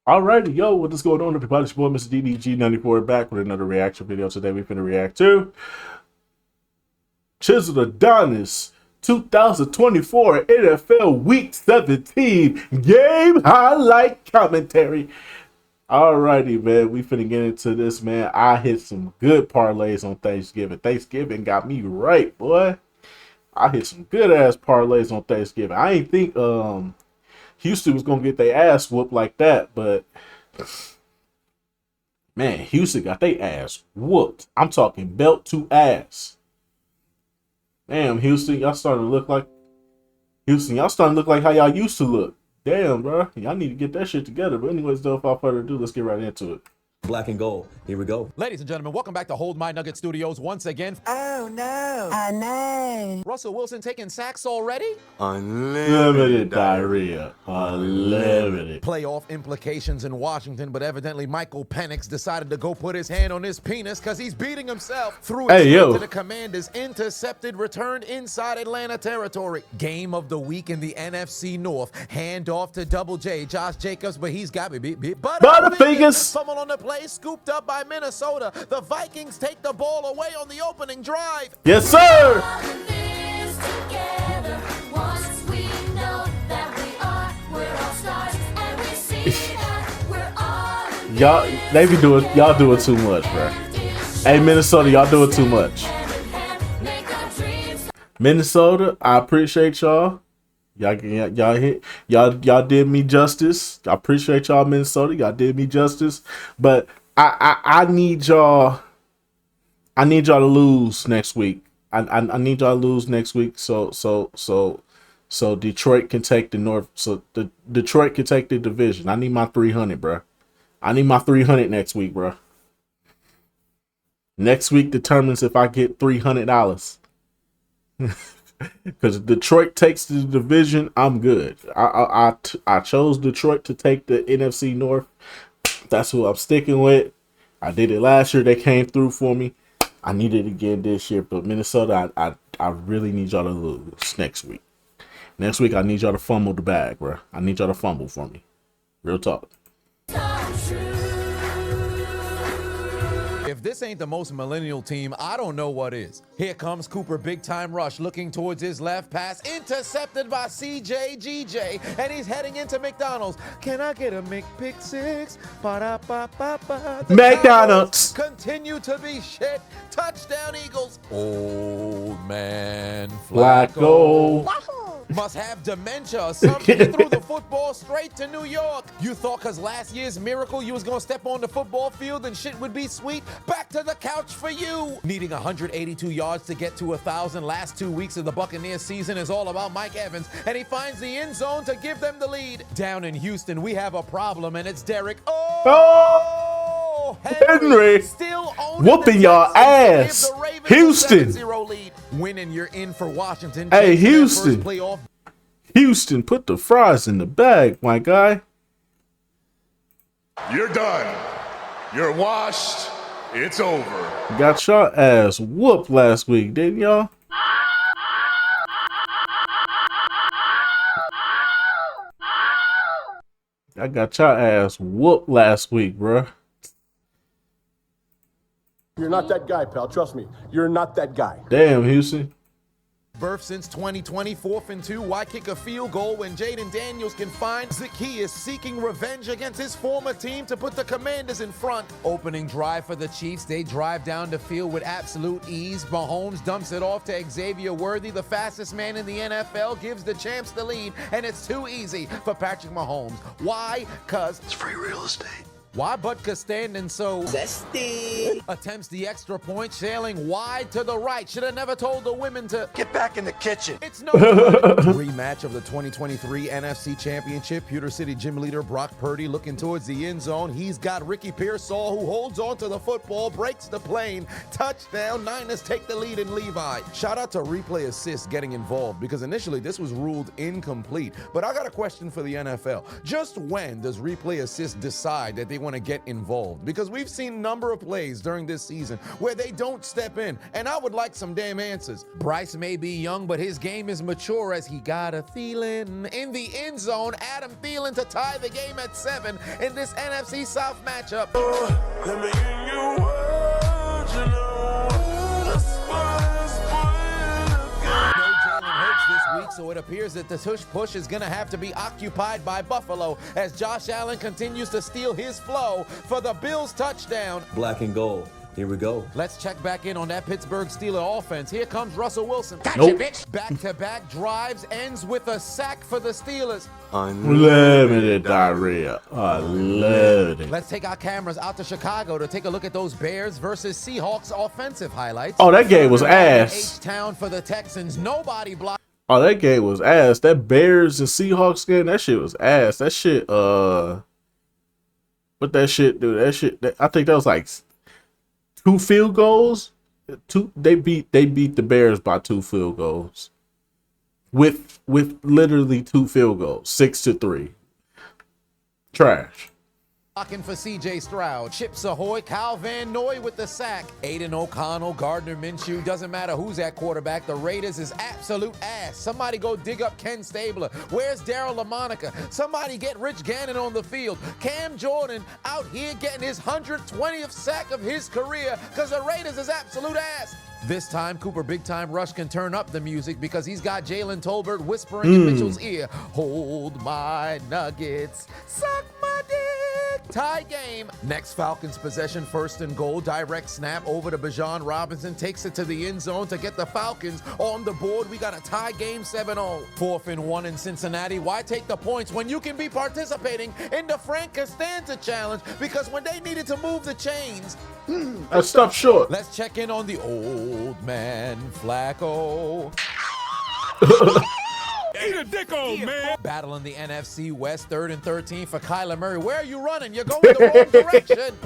Alrighty, yo, what is going on, everybody? It's your boy, Mr. DDG94, back with another reaction video. Today, we're finna react to Chiseled Adonis 2024 NFL Week 17 game highlight commentary. Alrighty, man, we finna get into this, man. I hit some good parlays on Thanksgiving. Thanksgiving got me right, boy. I hit some good ass parlays on Thanksgiving. I ain't think Houston was gonna get their ass whooped like that, but man, Houston got their ass whooped. I'm talking belt to ass. Damn, Houston, y'all starting to look like how y'all used to look. Damn, bro, y'all need to get that shit together. But anyways, though, without further ado, let's get right into it. Black and gold. Here we go. Ladies and gentlemen, welcome back to Hold My Nugget Studios once again. Oh no. I know. Russell Wilson taking sacks already? Unlimited diarrhea. Unlimited. Playoff implications in Washington, but evidently Michael Penix decided to go put his hand on his penis because he's beating himself. Threw it to the Commanders, intercepted, returned inside Atlanta territory. Game of the week in the NFC North. Hand off to Double J, Josh Jacobs, but he's got me beat. Butterfingers. Fumble on the play, scooped up by Minnesota. The Vikings take the ball away on the opening drive. Yes, sir. Y'all doing too much, bro. Hey, Minnesota, y'all doing too much. Minnesota, I appreciate y'all. Y'all did me justice. I appreciate y'all, Minnesota. Y'all did me justice. But I need y'all. I need y'all to lose next week. I need y'all to lose next week. So Detroit can take the North. So Detroit can take the division. I need my 300, bro. I need my 300 next week, bro. Next week determines if I get $300. Because if Detroit takes the division, I'm good. I chose Detroit to take the NFC North. That's who I'm sticking with. I did it last year. They came through for me. I need it again this year. But Minnesota, I really need y'all to lose next week. Next week, I need y'all to fumble the bag, bro. I need y'all to fumble for me. Real talk. If this ain't the most millennial team, I don't know what is. Here comes Cooper, big time rush, looking towards his left pass, intercepted by CJ GJ, and he's heading into McDonald's. Can I get a McPick-6? McDonald's continue to be shit. Touchdown Eagles. Old man Flacco. Must have dementia or something. He threw the football straight to New York. You thought because last year's miracle you was going to step on the football field and shit would be sweet? Back to the couch for you. Needing 182 yards to get to 1,000. Last 2 weeks of the Buccaneers season is all about Mike Evans, and he finds the end zone to give them the lead. Down in Houston, we have a problem, and it's Derek. Henry still whooping y'all ass. Houston. Winning, you're in for Washington. Hey, Houston. Houston, put the fries in the bag, my guy. You're done. You're washed. It's over. Got y'all ass whooped last week, didn't y'all? I got y'all ass whooped last week, bruh. You're not that guy, pal. Trust me. You're not that guy. Damn, Houston. Birth since 2020, 4th and 2. Why kick a field goal when Jaden Daniels can find Zacchaeus seeking revenge against his former team to put the Commanders in front? Opening drive for the Chiefs. They drive down the field with absolute ease. Mahomes dumps it off to Xavier Worthy, the fastest man in the NFL, gives the champs the lead, and it's too easy for Patrick Mahomes. Why? Because It's free real estate. why Butker standing so Zesty. attempts the extra point, sailing wide to the right. Should have never told the women to Get back in the kitchen. It's no good. Rematch of the 2023 NFC Championship. Pewter City gym leader Brock Purdy looking towards the end zone. He's got Ricky Pearsall, who holds on to the football, breaks the plane. Touchdown. Niners take the lead in Levi. Shout out to Replay Assist getting involved, because initially this was ruled incomplete. But I got a question for the NFL. Just when does Replay Assist decide that they want want to get involved because we've seen a number of plays during this season where they don't step in, and I would like some damn answers. Bryce may be young, but his game is mature as he got a Thielen in the end zone. Adam Thielen to tie the game at 7 in this NFC South matchup. Let me in your world, you know, No Jalen Hurts this week, so it appears that the tush push is going to have to be occupied by Buffalo as Josh Allen continues to steal his flow for the Bills touchdown. Black and gold. Here we go. Let's check back in on that Pittsburgh Steelers offense. Here comes Russell Wilson. Nope. Back-to-back drives ends with a sack for the Steelers. Unlimited diarrhea. Unlimited. Let's take our cameras out to Chicago to take a look at those Bears versus Seahawks offensive highlights. Oh, that game was ass. H-Town for the Texans. Nobody blocked. Oh, that game was ass. That Bears and Seahawks game, that shit was ass. That shit, what that shit do? I think that was like 2 field goals. They beat the Bears by 2 field goals. With literally 2 field goals, 6-3. Trash. Blocking for C.J. Stroud. Chips Ahoy, Kyle Van Noy with the sack. Aiden O'Connell, Gardner Minshew. Doesn't matter who's at quarterback. The Raiders is absolute ass. Somebody go dig up Ken Stabler. Where's Daryl LaMonica? Somebody get Rich Gannon on the field. Cam Jordan out here getting his 120th sack of his career because the Raiders is absolute ass. This time, Cooper Big Time Rush can turn up the music because he's got Jalen Tolbert whispering in Mitchell's ear. Hold my nuggets, suck my dick. Tie game. Next Falcons possession, 1st and goal. Direct snap over to Bijan Robinson. Takes it to the end zone to get the Falcons on the board. We got a tie game 7-0. 4th and 1 in Cincinnati. Why take the points when you can be participating in the Frank Costanza challenge? Because when they needed to move the chains, That stuff short. let's check in on the old man Flacco. Eat a dick, old man. Battling the NFC West, 3rd and 13 for Kyler Murray. Where are you running? You're going the wrong direction.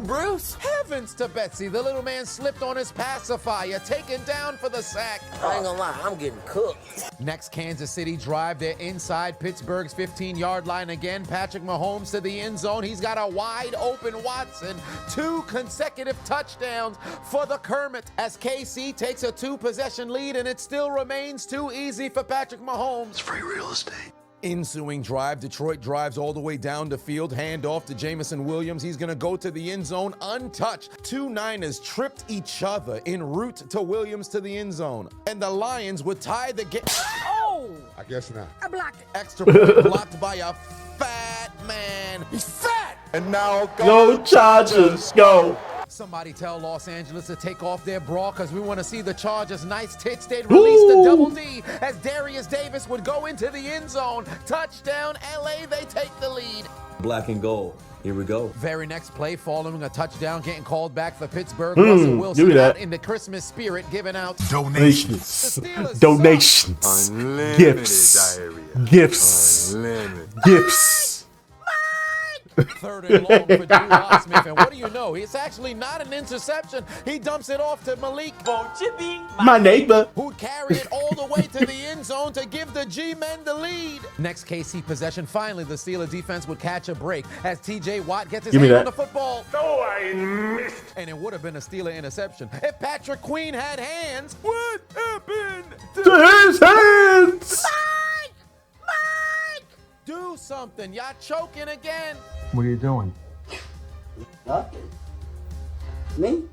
Bruce, heavens to Betsy. The little man slipped on his pacifier, taken down for the sack. I ain't gonna lie, I'm getting cooked. Next Kansas City drive, they're inside Pittsburgh's 15-yard line again. Patrick Mahomes to the end zone. He's got a wide open Watson. 2 consecutive touchdowns for the Kermit as KC takes a 2-possession lead, and it still remains too easy for Patrick Mahomes. It's free real estate. Ensuing drive, Detroit drives all the way down the field, handoff to Jamison Williams. He's gonna go to the end zone untouched. 2 Niners tripped each other en route to Williams to the end zone. And the Lions would tie the game. Oh! I guess not. I blocked it. Extra point blocked by a fat man. He's fat! And now Go Chargers, go. Somebody tell Los Angeles to take off their bra because we want to see the Chargers' nice tits. They'd release the double D as Darius Davis would go into the end zone. Touchdown, LA, they take the lead. Black and gold. Here we go. Very next play, following a touchdown, getting called back for Pittsburgh. Russell give me Wilson that. out in the Christmas spirit, giving out Donations. The Steelers Donations. Unlimited Gifts. diarrhea. Gifts. Unlimited. Gifts. 3rd and long for Drew Locksmith, and what do you know? It's actually not an interception. He dumps it off to Malik, My neighbor. who'd carry it all the way to the end zone to give the G-men the lead. Next KC possession, finally the Steeler defense would catch a break as TJ Watt gets his Give me hand on that. the football. Oh, I missed. And it would have been a Steeler interception if Patrick Queen had hands. What happened? To his hands. Do something. Y'all choking again. What are you doing? Me?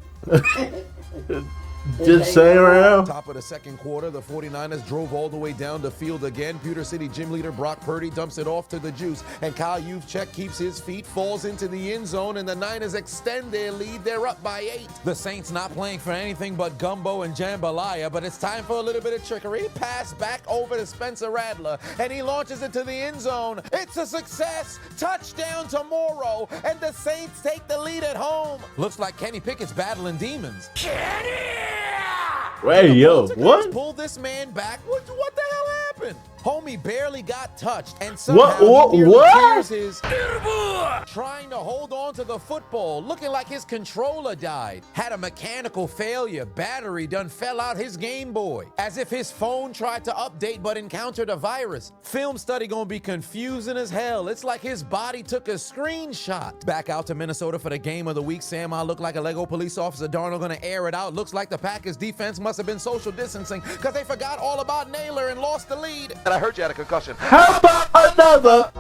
Just say around. Top of the 2nd quarter, the 49ers drove all the way down the field again. Pewter City gym leader Brock Purdy dumps it off to the juice, and Kyle Juszczyk keeps his feet, falls into the end zone, and the Niners extend their lead. They're up by 8. The Saints not playing for anything but gumbo and jambalaya, but it's time for a little bit of trickery. Pass back over to Spencer Rattler, and he launches it to the end zone. It's a success. Touchdown to Morrow, and the Saints take the lead at home. Looks like Kenny Pickett's battling demons. Hey, yo, Baltimore what? pulled this man back. What the hell happened? Homie barely got touched, and somehow he nearly tears his trying to hold on to the football, looking like his controller died. Had a mechanical failure, battery done fell out his Game Boy, as if his phone tried to update but encountered a virus. Film study gonna be confusing as hell. It's like his body took a screenshot. Back out to Minnesota for the game of the week. Sam, I look like a Lego police officer. Darnold gonna air it out. Looks like the Packers defense must have been social distancing because they forgot all about Naylor and lost the lead. And I heard you had a concussion. How about another?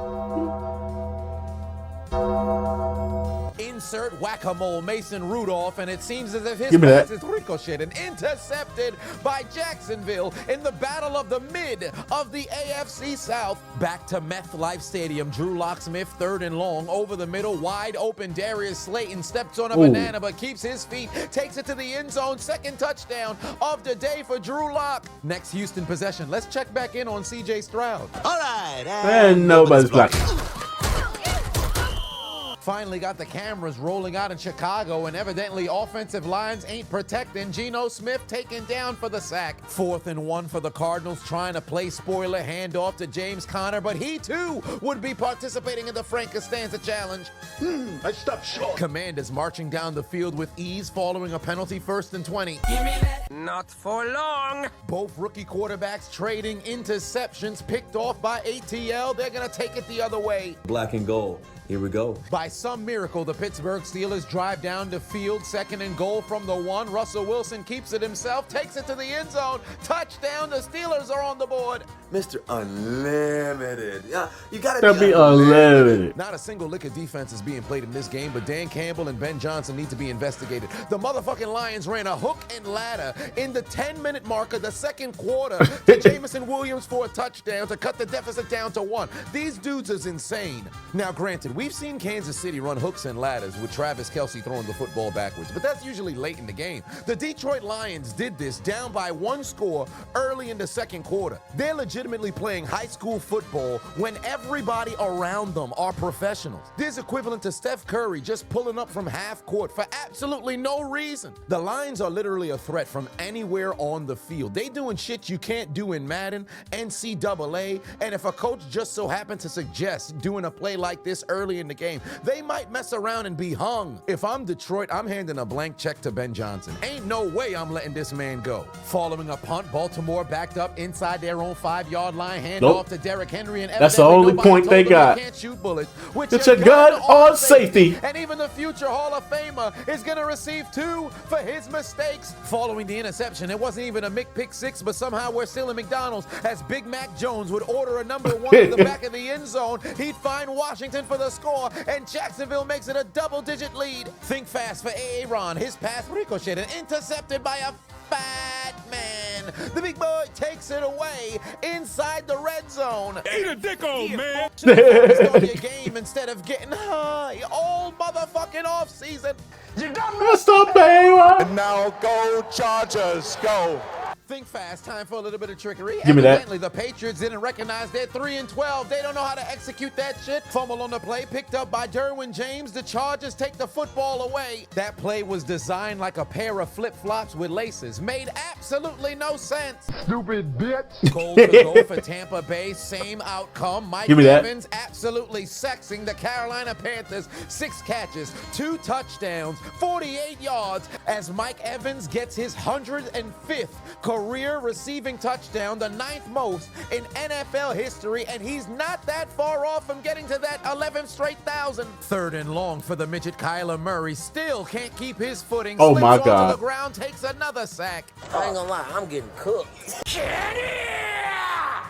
Insert whack-a-mole Mason Rudolph, and it seems as if his Give me pass that. is ricocheted and intercepted by Jacksonville in the battle of the mid of the AFC South. Back to MetLife Stadium. Drew Locksmith, 3rd and long, over the middle, wide open. Darius Slayton steps on a banana but keeps his feet, takes it to the end zone. 2nd touchdown of the day for Drew Lock. Next Houston possession. Let's check back in on CJ Stroud. All right. And nobody's blocking. Finally got the cameras rolling out in Chicago, and evidently offensive lines ain't protecting. Geno Smith taken down for the sack. 4th and 1 for the Cardinals, trying to play spoiler handoff to James Conner, but he too would be participating in the Frank Costanza challenge. I stopped short. Commanders marching down the field with ease following a penalty. 1st and 20. Not for long. Both rookie quarterbacks trading interceptions picked off by ATL. They're gonna take it the other way. Black and gold. Here we go. By some miracle, the Pittsburgh Steelers drive down the field, 2nd and goal from the 1. Russell Wilson keeps it himself, takes it to the end zone. Touchdown, the Steelers are on the board. Mr. Unlimited. Yeah, you gotta That'll be unlimited. Not a single lick of defense is being played in this game, but Dan Campbell and Ben Johnson need to be investigated. The motherfucking Lions ran a hook and ladder in the 10-minute mark of the 2nd quarter to Jamison Williams for a touchdown to cut the deficit down to 1. These dudes is insane. Now, granted, we've seen Kansas City run hooks and ladders with Travis Kelce throwing the football backwards, but that's usually late in the game. The Detroit Lions did this down by 1 score early in the 2nd quarter. They're legitimately playing high school football when everybody around them are professionals. This is equivalent to Steph Curry just pulling up from half court for absolutely no reason. The Lions are literally a threat from anywhere on the field. They doing shit you can't do in Madden, NCAA, and if a coach just so happened to suggest doing a play like this early in the game, they might mess around and be hung. If I'm Detroit, I'm handing a blank check to Ben Johnson. Ain't no way I'm letting this man go. Following a punt, Baltimore backed up inside their own 5-yard line, hand off to Derrick Henry, and that's the only point they got. Can't shoot bullets. It's a gun on safety. And even the future Hall of Famer is gonna receive 2 for his mistakes. Following the interception, it wasn't even a pick 6, but somehow we're still in McDonald's as Big Mac Jones would order a number 1 in the back of the end zone. He'd find Washington for the score, and Jacksonville makes it a double-digit lead. Think fast for Aaron. His pass ricocheted and intercepted by a fat man. The big boy takes it away inside the red zone. Eat a dick, old man. Focused on your game instead of getting high all motherfucking off season. Mr. Baywatch. And now go Chargers, go. Think fast. Time for a little bit of trickery. Give me that. Evidently, the Patriots didn't recognize they're 3-12. They don't know how to execute that shit. Fumble on the play, picked up by Derwin James. The Chargers take the football away. That play was designed like a pair of flip-flops with laces. Made absolutely no sense. Stupid bitch. Goal to go for Tampa Bay. Same outcome. Mike Give me that. Evans absolutely sexing the Carolina Panthers. 6 catches, 2 touchdowns, 48 yards as Mike Evans gets his 105th career receiving touchdown, the 9th most in NFL history, and he's not that far off from getting to that 11th straight thousand. 3rd and long for the midget Kyler Murray. Still can't keep his footing. Oh, Slips my onto God. the ground, takes another sack. I ain't gonna lie, I'm getting cooked.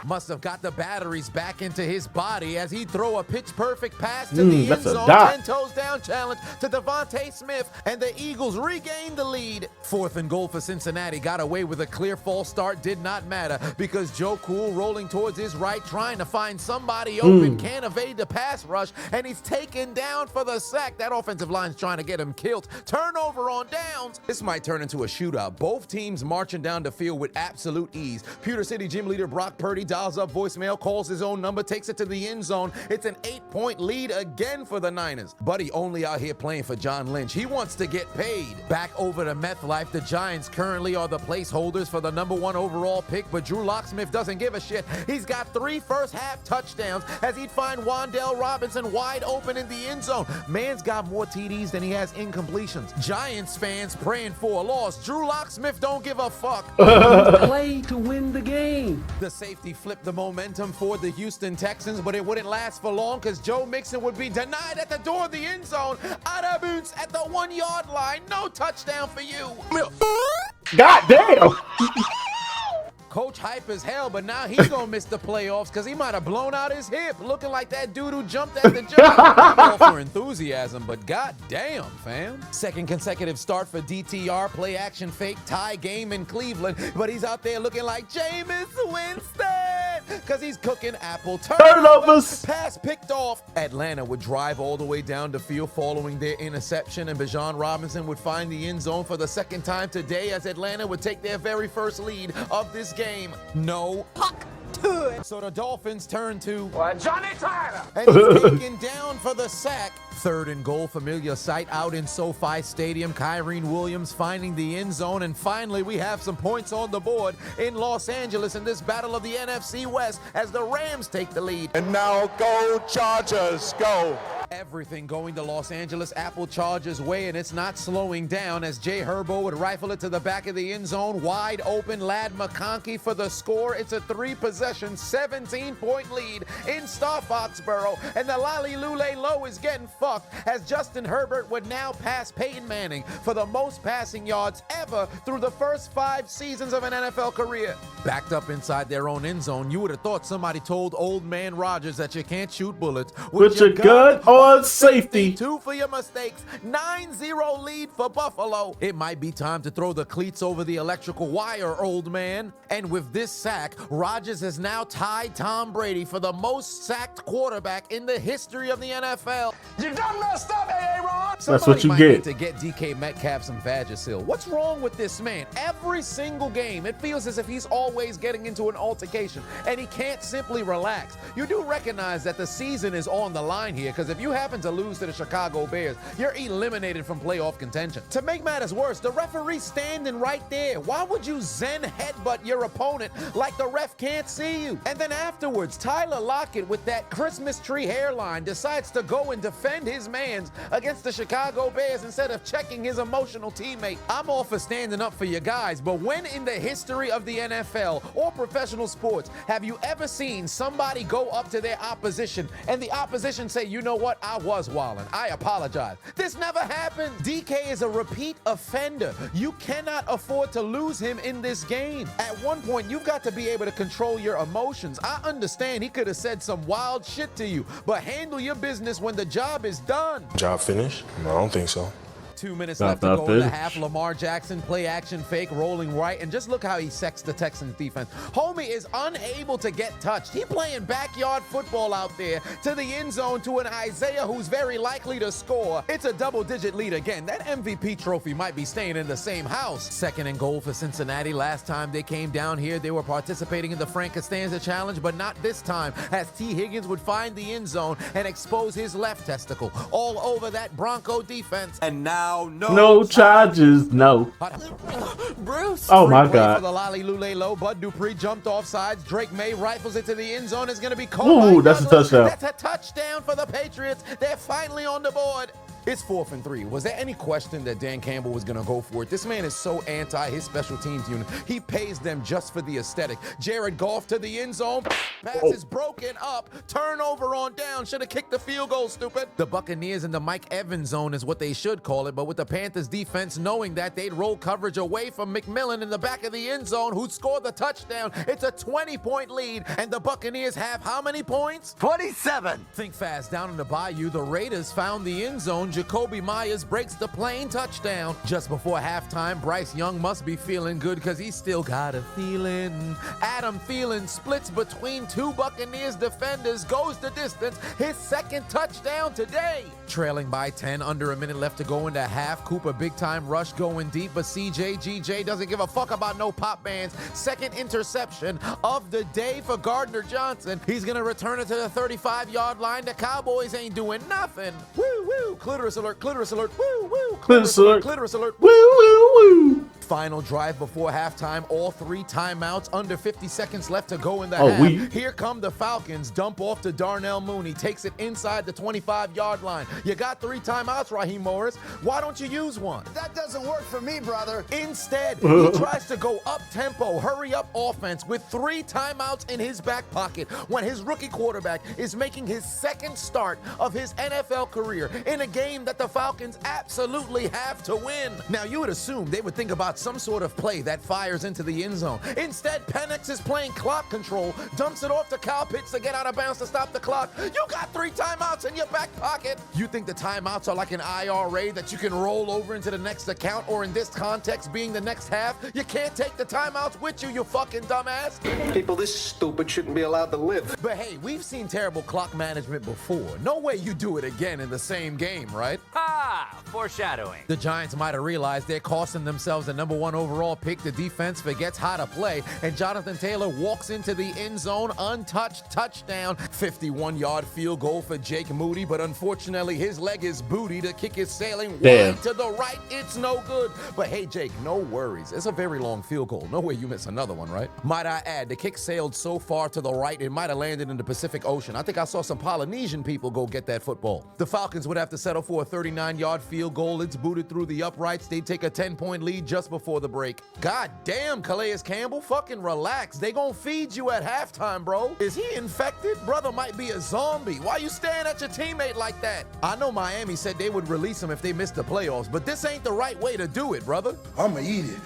Must have got the batteries back into his body as he throw a pitch-perfect pass to the end that's a zone. dot. 10 toes down challenge to Devontae Smith, and the Eagles regained the lead. 4th and goal for Cincinnati. Got away with a clear false start. Did not matter because Joe Cool rolling towards his right, trying to find somebody open. Can't evade the pass rush, and he's taken down for the sack. That offensive line's trying to get him killed. Turnover on downs. This might turn into a shootout. Both teams marching down the field with absolute ease. Pewter City gym leader Brock Purdy dials up voicemail, calls his own number, takes it to the end zone. It's an 8-point lead again for the Niners. Buddy only out here playing for John Lynch. He wants to get paid. Back over to MetLife, the Giants currently are the placeholders for the #1 overall pick, but Drew Locksmith doesn't give a shit. He's got 3 first-half touchdowns as he'd find Wan'Dale Robinson wide open in the end zone. Man's got more TDs than he has incompletions. Giants fans praying for a loss. Drew Locksmith don't give a fuck. Play to win the game. The safety flipped the momentum for the Houston Texans, but it wouldn't last for long because Joe Mixon would be denied at the door of the end zone. Out of boots at the 1-yard line. No touchdown for you. God damn. Coach hype as hell, but now he's gonna miss the playoffs because he might have blown out his hip, looking like that dude who jumped at the jump. I'm all for enthusiasm, but god damn, fam. Second consecutive start for DTR, play action fake, tie game in Cleveland, but he's out there looking like Jameis Winston because he's cooking apple turnovers. Pass picked off. Atlanta would drive all the way down the field following their interception, and Bijan Robinson would find the end zone for the second time today as Atlanta would take their very first lead of this game. No puck to it. So the Dolphins turn to Johnny Tyler. and he's taken down for the sack. 3rd and goal, familiar sight out in SoFi Stadium. Kyrene Williams finding the end zone, and finally we have some points on the board in Los Angeles in this battle of the NFC West as the Rams take the lead. And now go Chargers, go. Everything going the Los Angeles Apple Chargers way, and it's not slowing down as Jay Herbo would rifle it to the back of the end zone. Wide open, Lad McConkey for the score. It's a 3-possession, 17-point lead in Star Foxborough, and the Lally Lule Low is getting fucked as Justin Herbert would now pass Peyton Manning for the most passing yards ever through the first 5 seasons of an NFL career. Backed up inside their own end zone, you would have thought somebody told old man Rodgers that you can't shoot bullets With your gun on safety. 2 for your mistakes. 9-0 lead for Buffalo. It might be time to throw the cleats over the electrical wire, old man. And with this sack, Rodgers has now tied Tom Brady for the most sacked quarterback in the history of the NFL. You done messed up, Aaron. That's what you might get. need to get DK Metcalf some Vagisil. What's wrong with this man? Every single game, it feels as if he's always getting into an altercation, and he can't simply relax. You do recognize that the season is on the line here, because if you happen to lose to the Chicago Bears, you're eliminated from playoff contention. To make matters worse, the referee's standing right there. Why would you zen headbutt your opponent like the ref can't see you? And then afterwards, Tyler Lockett with that Christmas tree hairline decides to go and defend his mans against the Chicago Bears instead of checking his emotional teammate. I'm all for standing up for your guys, but when in the history of the NFL or professional sports have you ever seen somebody go up to their opposition and the opposition say, you know what, I was wildin', I apologize? This never happened. DK is a repeat offender. You cannot afford to lose him in this game. At one point, you've got to be able to control your emotions. I understand he could have said some wild shit to you, but handle your business when the job is done. Job finished? No, I don't think so. 2 minutes left to go in the half. Lamar Jackson, play action fake, rolling right, and just look how he sexed the Texans defense. Homie is unable to get touched. He playing backyard football out there to the end zone to an Isaiah who's very likely to score. It's a double-digit lead again. That MVP trophy might be staying in the same house. 2nd and goal for Cincinnati. Last time they came down here, they were participating in the Frank Costanza Challenge, but not this time, as T. Higgins would find the end zone and expose his left testicle all over that Bronco defense. And now, No charges, no. Bruce. Oh my Free play God. for the Lolly Lule Low. Bud Dupree jumped off sides. Drake May rifles it to the end zone. It's going to be Cole. Ooh, that's a touchdown. That's a touchdown for the Patriots. They're finally on the board. It's 4th and 3. Was there any question that Dan Campbell was going to go for it? This man is so anti his special teams unit. He pays them just for the aesthetic. Jared Goff to the end zone. Pass is broken up. Turnover on down. Should have kicked the field goal, stupid. The Buccaneers in the Mike Evans zone is what they should call it, but with the Panthers defense knowing that, they'd roll coverage away from McMillan in the back of the end zone, who scored the touchdown. It's a 20-point lead, and the Buccaneers have how many points? 27. Think fast. Down in the bayou, the Raiders found the end zone Jacoby Myers breaks the plane touchdown. Just before halftime, Bryce Young must be feeling good because he's still got a feeling. Adam Thielen splits between two Buccaneers defenders, goes the distance, his second touchdown today. Trailing by 10, under a minute left to go into half. Cooper big time rush going deep, but GJ doesn't give a fuck about no pop bands. Second interception of the day for Gardner Johnson. He's gonna return it to the 35-yard line. The Cowboys ain't doing nothing. Woo woo, clitoris alert, woo woo, Clitoris alert. clitoris alert. Woo, woo, woo. Final drive before halftime, all 3 timeouts, under 50 seconds left to go in the Oh, half. Here come the Falcons, dump off to Darnell Mooney, takes it inside the 25-yard line. You got 3 timeouts, Raheem Morris. Why don't you use one? That doesn't work for me, brother. Instead, he tries to go up-tempo, hurry-up offense with 3 timeouts in his back pocket when his rookie quarterback is making his second start of his NFL career in a game that the Falcons absolutely have to win. Now, you would assume they would think about some sort of play that fires into the end zone. Instead, Penix is playing clock control, dumps it off to Kyle Pitts to get out of bounds to stop the clock. You got 3 timeouts in your back pocket. You think the timeouts are like an IRA that you can roll over into the next account, or in this context being the next half? You can't take the timeouts with you, you fucking dumbass. People this stupid shouldn't be allowed to live. But hey, we've seen terrible clock management before. No way you do it again in the same game, right? Ah, foreshadowing. The Giants might have realized they're costing themselves the number 1 overall pick. The defense forgets how to play, and Jonathan Taylor walks into the end zone untouched. Touchdown. 51-yard field goal for Jake Moody, but unfortunately his leg is booty. The kick is sailing wide to the right. It's no good. But hey, Jake, no worries. It's a very long field goal. No way you miss another one, right? Might I add, the kick sailed so far to the right, it might have landed in the Pacific Ocean. I think I saw some Polynesian people go get that football. The Falcons would have to settle for a 39-yard field goal. It's booted through the uprights. They take a 10-point lead just before the break. God damn, Calais Campbell, fucking relax. They gonna feed you at halftime, bro. Is he infected? Brother might be a zombie. Why you staring at your teammate like that? I know Miami said they would release him if they missed the playoffs, but this ain't the right way to do it, brother. I'ma eat it.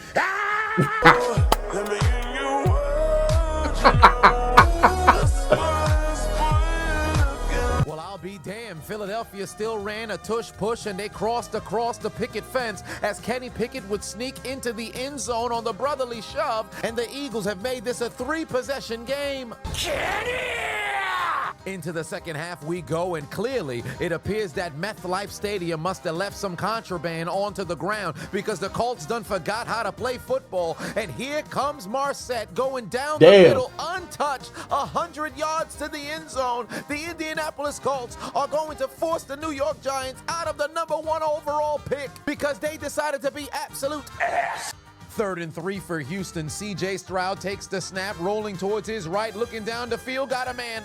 Let me give you what you know. Well, I'll be damned. Philadelphia still ran a tush push, and they crossed across the picket fence as Kenny Pickett would sneak into the end zone on the brotherly shove, and the Eagles have made this a 3-possession game. Kenny! Into the second half we go, and clearly it appears that MetLife Stadium must have left some contraband onto the ground, because the Colts done forgot how to play football. And here comes Marset going down the middle untouched, 100 yards to the end zone. The Indianapolis Colts are going to force the New York Giants out of the number 1 overall pick because they decided to be absolute ass. 3rd and 3 for Houston. C.J. Stroud takes the snap, rolling towards his right, looking down the field, got a man.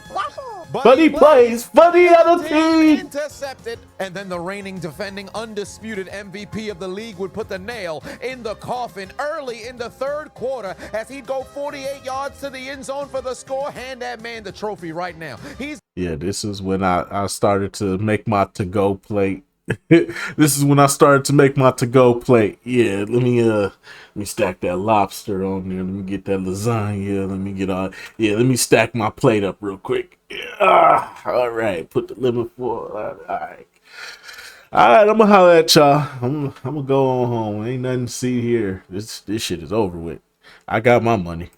But he plays for the other team. Intercepted. And then the reigning, defending, undisputed MVP of the league would put the nail in the coffin early in the 3rd quarter as he'd go 48 yards to the end zone for the score. Hand that man the trophy right now. Yeah, this is when I started to make my to-go plate. This is when I started to make my to-go plate. Yeah, let me stack that lobster on there. Let me get that lasagna. Let me stack my plate up real quick. All right, put the lemon foil. All right, I'm gonna holler at y'all. I'm gonna go on home. Ain't nothing to see here. This shit is over with. I got my money.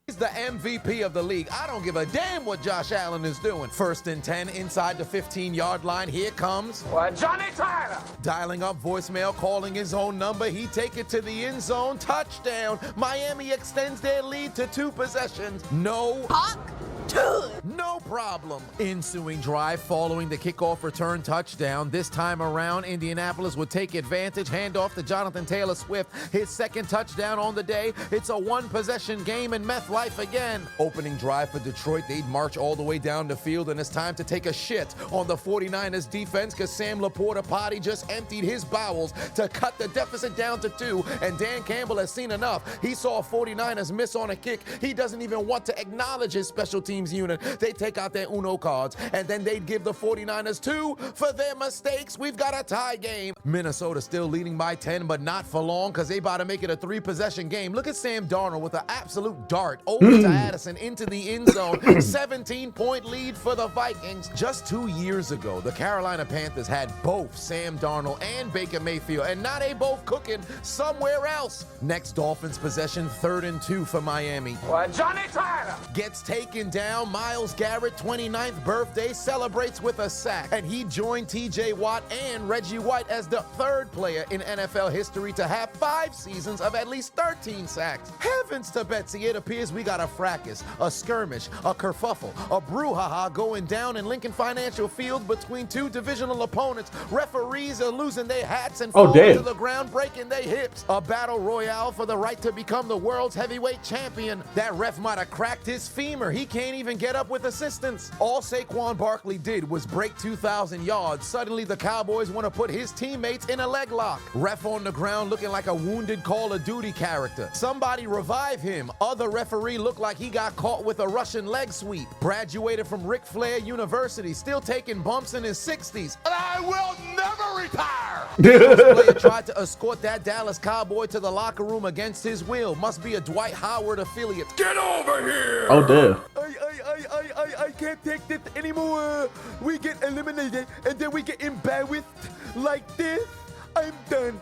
He's the MVP of the league. I don't give a damn what Josh Allen is doing. 1st and 10 inside the 15-yard line. Here comes Johnny Tyler. dialing up voicemail, calling his own number. He take it to the end zone. Touchdown. Miami extends their lead to 2 possessions. No problem. Ensuing drive following the kickoff return touchdown. This time around, Indianapolis would take advantage. Handoff to Jonathan Taylor Swift. His 2nd touchdown on the day. It's a 1-possession game in MetLife again. Opening drive for Detroit. They'd march all the way down the field, and it's time to take a shit on the 49ers defense because Sam Laporta Potty just emptied his bowels to cut the deficit down to 2, and Dan Campbell has seen enough. He saw 49ers miss on a kick. He doesn't even want to acknowledge his special team team's unit. They take out their Uno cards, and then they'd give the 49ers 2 for their mistakes. We've got a tie game. Minnesota still leading by 10, but not for long, because they about to make it a 3-possession game. Look at Sam Darnold with an absolute dart over to Addison into the end zone. 17-point lead for the Vikings. Just 2 years ago, the Carolina Panthers had both Sam Darnold and Baker Mayfield, and now they both cooking somewhere else. Next Dolphins possession, 3rd and 2 for Miami. Well, Johnny Tyler. Gets taken down. Myles Garrett, 29th birthday, celebrates with a sack. And he joined TJ Watt and Reggie White as the 3rd player in NFL history to have 5 seasons of at least 13 sacks. Heavens to Betsy, it appears we got a fracas, a skirmish, a kerfuffle, a brouhaha going down in Lincoln Financial Field between 2 divisional opponents. Referees are losing their hats and falling to the ground, breaking their hips. A battle royale for the right to become the world's heavyweight champion. That ref might have cracked his femur. He can't even get up with assistance. All Saquon Barkley did was break 2,000 yards. Suddenly the Cowboys want to put his teammates in a leg lock. Ref on the ground looking like a wounded Call of Duty character. Somebody revive him. Other referee looked like he got caught with a Russian leg sweep. Graduated from Ric Flair University, still taking bumps in his 60s. And I will never retire. The player tried to escort that Dallas Cowboy to the locker room against his will. Must be a Dwight Howard affiliate. Get over here. Oh, damn. I can't take this anymore. We get eliminated and then we get embarrassed like this. I'm done.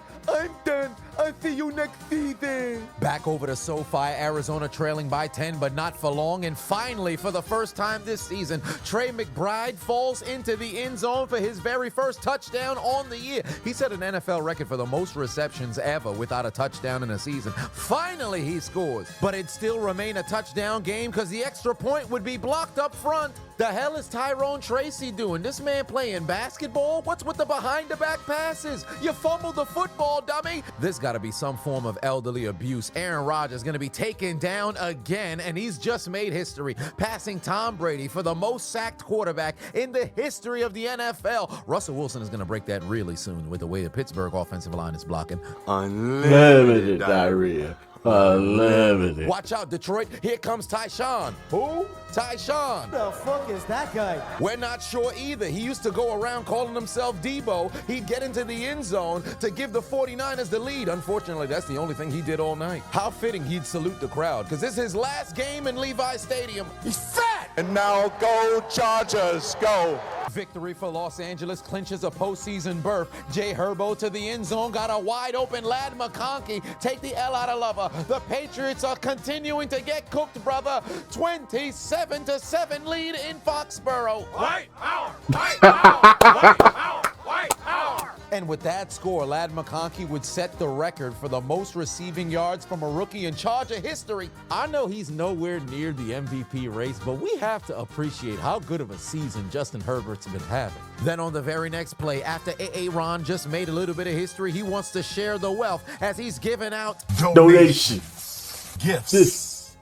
I'll see you next season. Back over to SoFi, Arizona trailing by 10, but not for long. And finally, for the first time this season, Trey McBride falls into the end zone for his very first touchdown on the year. He set an NFL record for the most receptions ever without a touchdown in a season. Finally, he scores. But it'd still remain a touchdown game because the extra point would be blocked up front. The hell is Tyrone Tracy doing? This man playing basketball? What's with the behind-the-back passes? You fumbled the football, dummy. This got to be some form of elderly abuse. Aaron Rodgers going to be taken down again, and he's just made history, passing Tom Brady for the most sacked quarterback in the history of the NFL. Russell Wilson is going to break that really soon with the way the Pittsburgh offensive line is blocking. Unlimited diarrhea. Unlimited. Watch out, Detroit. Here comes Tyshawn. Who? Tyshawn. Who the fuck is that guy? We're not sure either. He used to go around calling himself Debo. He'd get into the end zone to give the 49ers the lead. Unfortunately, that's the only thing he did all night. How fitting he'd salute the crowd, because this is his last game in Levi Stadium. He's fat! And now go Chargers, go. Victory for Los Angeles clinches a postseason berth. Jay Herbo to the end zone, got a wide open Ladd McConkey. Take the L out of lover. The Patriots are continuing to get cooked, brother. 27-7 lead in Foxborough. White power, white power, white power, white power. And with that score, Ladd McConkey would set the record for the most receiving yards from a rookie in Charger history. I know he's nowhere near the MVP race, but we have to appreciate how good of a season Justin Herbert's been having. Then on the very next play, after Aaron just made a little bit of history, he wants to share the wealth as he's giving out donations, gifts,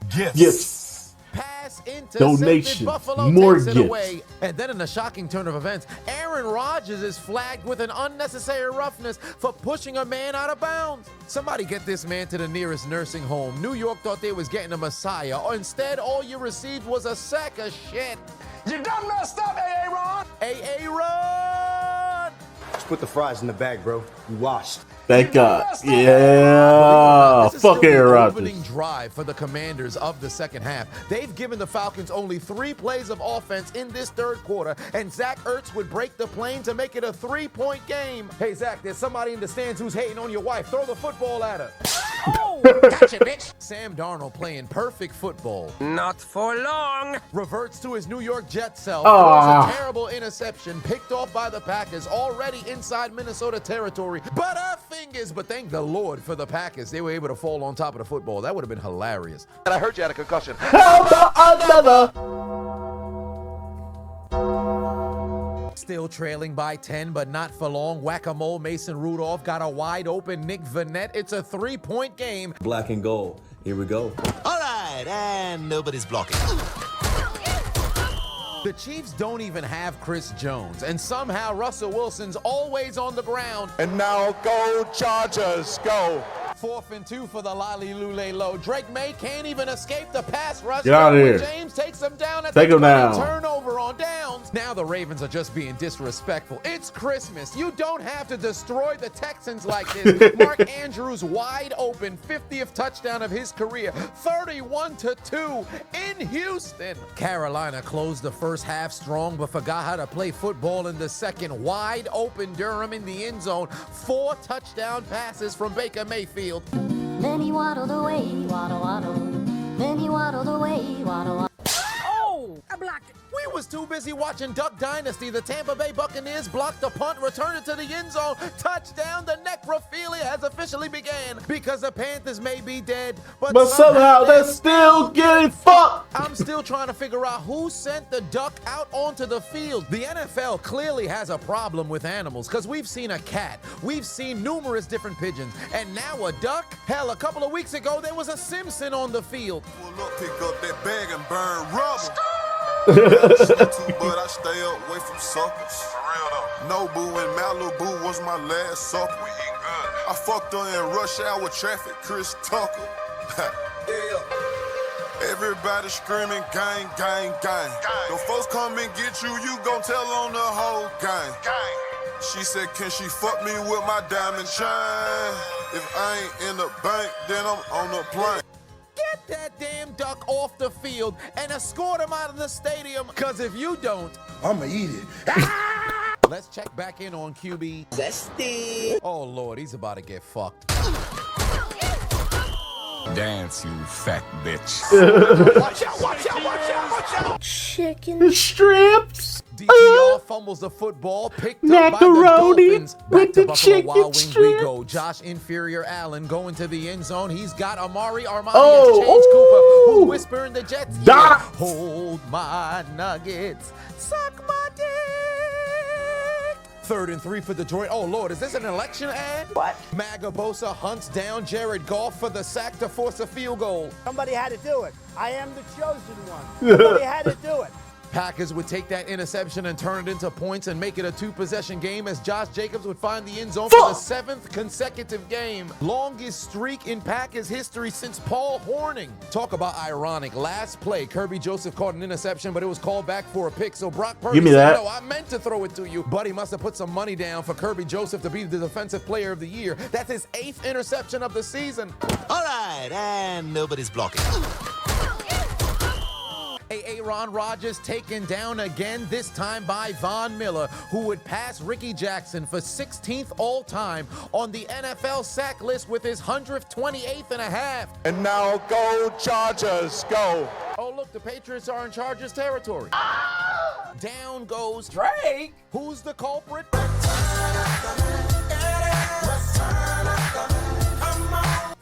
pass into donations, Buffalo more takes it gifts. away. And then in a shocking turn of events, Aaron Rodgers is flagged with an unnecessary roughness for pushing a man out of bounds. Somebody get this man to the nearest nursing home. New York thought they was getting a messiah. Instead, all you received was a sack of shit. You done messed up, Aaron. Aaron! Just put the fries in the bag, bro. You washed. Thank God. Yeah. Fuck Aaron Rodgers. Opening drive for the Commanders of the second half. They've given the Falcons only 3 plays of offense in this third quarter, and Zach Ertz would break the plane to make it a 3-point game. Hey, Zach, there's somebody in the stands who's hating on your wife. Throw the football at her. Oh, gotcha, bitch. Sam Darnold playing perfect football. Not for long. Reverts to his New York Jets self. Throws a terrible interception picked off by the Packers, already inside Minnesota territory. Butterfingers, but thank the Lord for the Packers. They were able to fall on top of the football. That would have been hilarious. And I heard you had a concussion. Still trailing by 10, but not for long. Whack-a-mole Mason Rudolph got a wide open Nick Vannett. It's a 3-point game. Black and gold. Here we go. All right, and nobody's blocking. The Chiefs don't even have Chris Jones, and somehow Russell Wilson's always on the ground. And now go Chargers, go. 4th and 2 for the Lolly Lule Low. Drake May can't even escape the pass rush. Get out of here. James takes him down at Take the him down. turnover on downs. Now the Ravens are just being disrespectful. It's Christmas. You don't have to destroy the Texans like this. Mark Andrews wide open, 50th touchdown of his career, 31-2 in Houston. Carolina closed the first half strong, but forgot how to play football in the second. Wide open Durham in the end zone. 4 touchdown passes from Baker Mayfield. Then he waddled away, waddle, waddle. Then he waddled away, waddle, waddle. Oh, I blocked it. We was too busy watching Duck Dynasty. The Tampa Bay Buccaneers blocked the punt, returned it to the end zone. Touchdown, the necrophilia has officially began. Because the Panthers may be dead, but somehow they're still getting fucked. I'm still trying to figure out who sent the duck out onto the field. The NFL clearly has a problem with animals, because we've seen a cat, we've seen numerous different pigeons, and now a duck? Hell, a couple of weeks ago, there was a Simpson on the field. Pull up, pick up that bag and burn rubber. But I stay away from suckers. For real though. Nobu and Malibu was my last supper. We eat good. I fucked her in rush hour traffic, Chris Tucker. Yeah. Everybody screaming gang, gang, gang. The folks come and get you, you gon' tell on the whole gang. She said, can she fuck me with my diamond chain? If I ain't in the bank, then I'm on the plane. Get that damn duck off the field and escort him out of the stadium, because if you don't, I'ma eat it. Let's check back in on QB. Zesty. Oh, Lord, he's about to get fucked. Dance, you fat bitch. Watch out, watch out, watch out, watch out. Chicken strips. DTR fumbles the football, picked up by the Dolphins. Back with to the Buffalo chicken Wild Wings we strips. go. Josh Inferior Allen going to the end zone. He's got Amari Armani Oh, Exchange Cooper, who whisper in the Jets' ear, Doc. hold my nuggets, suck my dick. 3rd and 3 for Detroit. Oh, Lord, is this an election ad? What? Maga Bosa hunts down Jared Goff for the sack to force a field goal. Somebody had to do it. I am the chosen one. Somebody had to do it. Packers would take that interception and turn it into points and make it a 2-possession game as Josh Jacobs would find the end zone for the 7th consecutive game. Longest streak in Packers history since Paul Horning. Talk about ironic. Last play, Kirby Joseph caught an interception, but it was called back for a pick. So Brock Purdy Give me said, that. no, I meant to throw it to you. But he must have put some money down for Kirby Joseph to be the defensive player of the year. That's his 8th interception of the season. All right, and nobody's blocking. Aaron Rodgers taken down again, this time by Von Miller, who would pass Ricky Jackson for 16th all-time on the NFL sack list with his 128th and a half. And now go Chargers, go. Oh, look, the Patriots are in Chargers territory. Down goes Drake. Who's the culprit?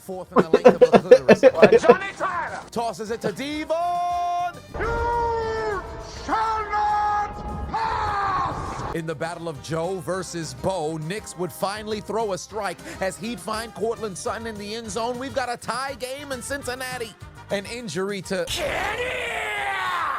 4th in the length of the clitoris. Johnny Tyler. Tosses it to Devon. You shall not pass. In the battle of Joe versus Bo, Nix would finally throw a strike as he'd find Cortland Sutton in the end zone. We've got a tie game in Cincinnati. An injury to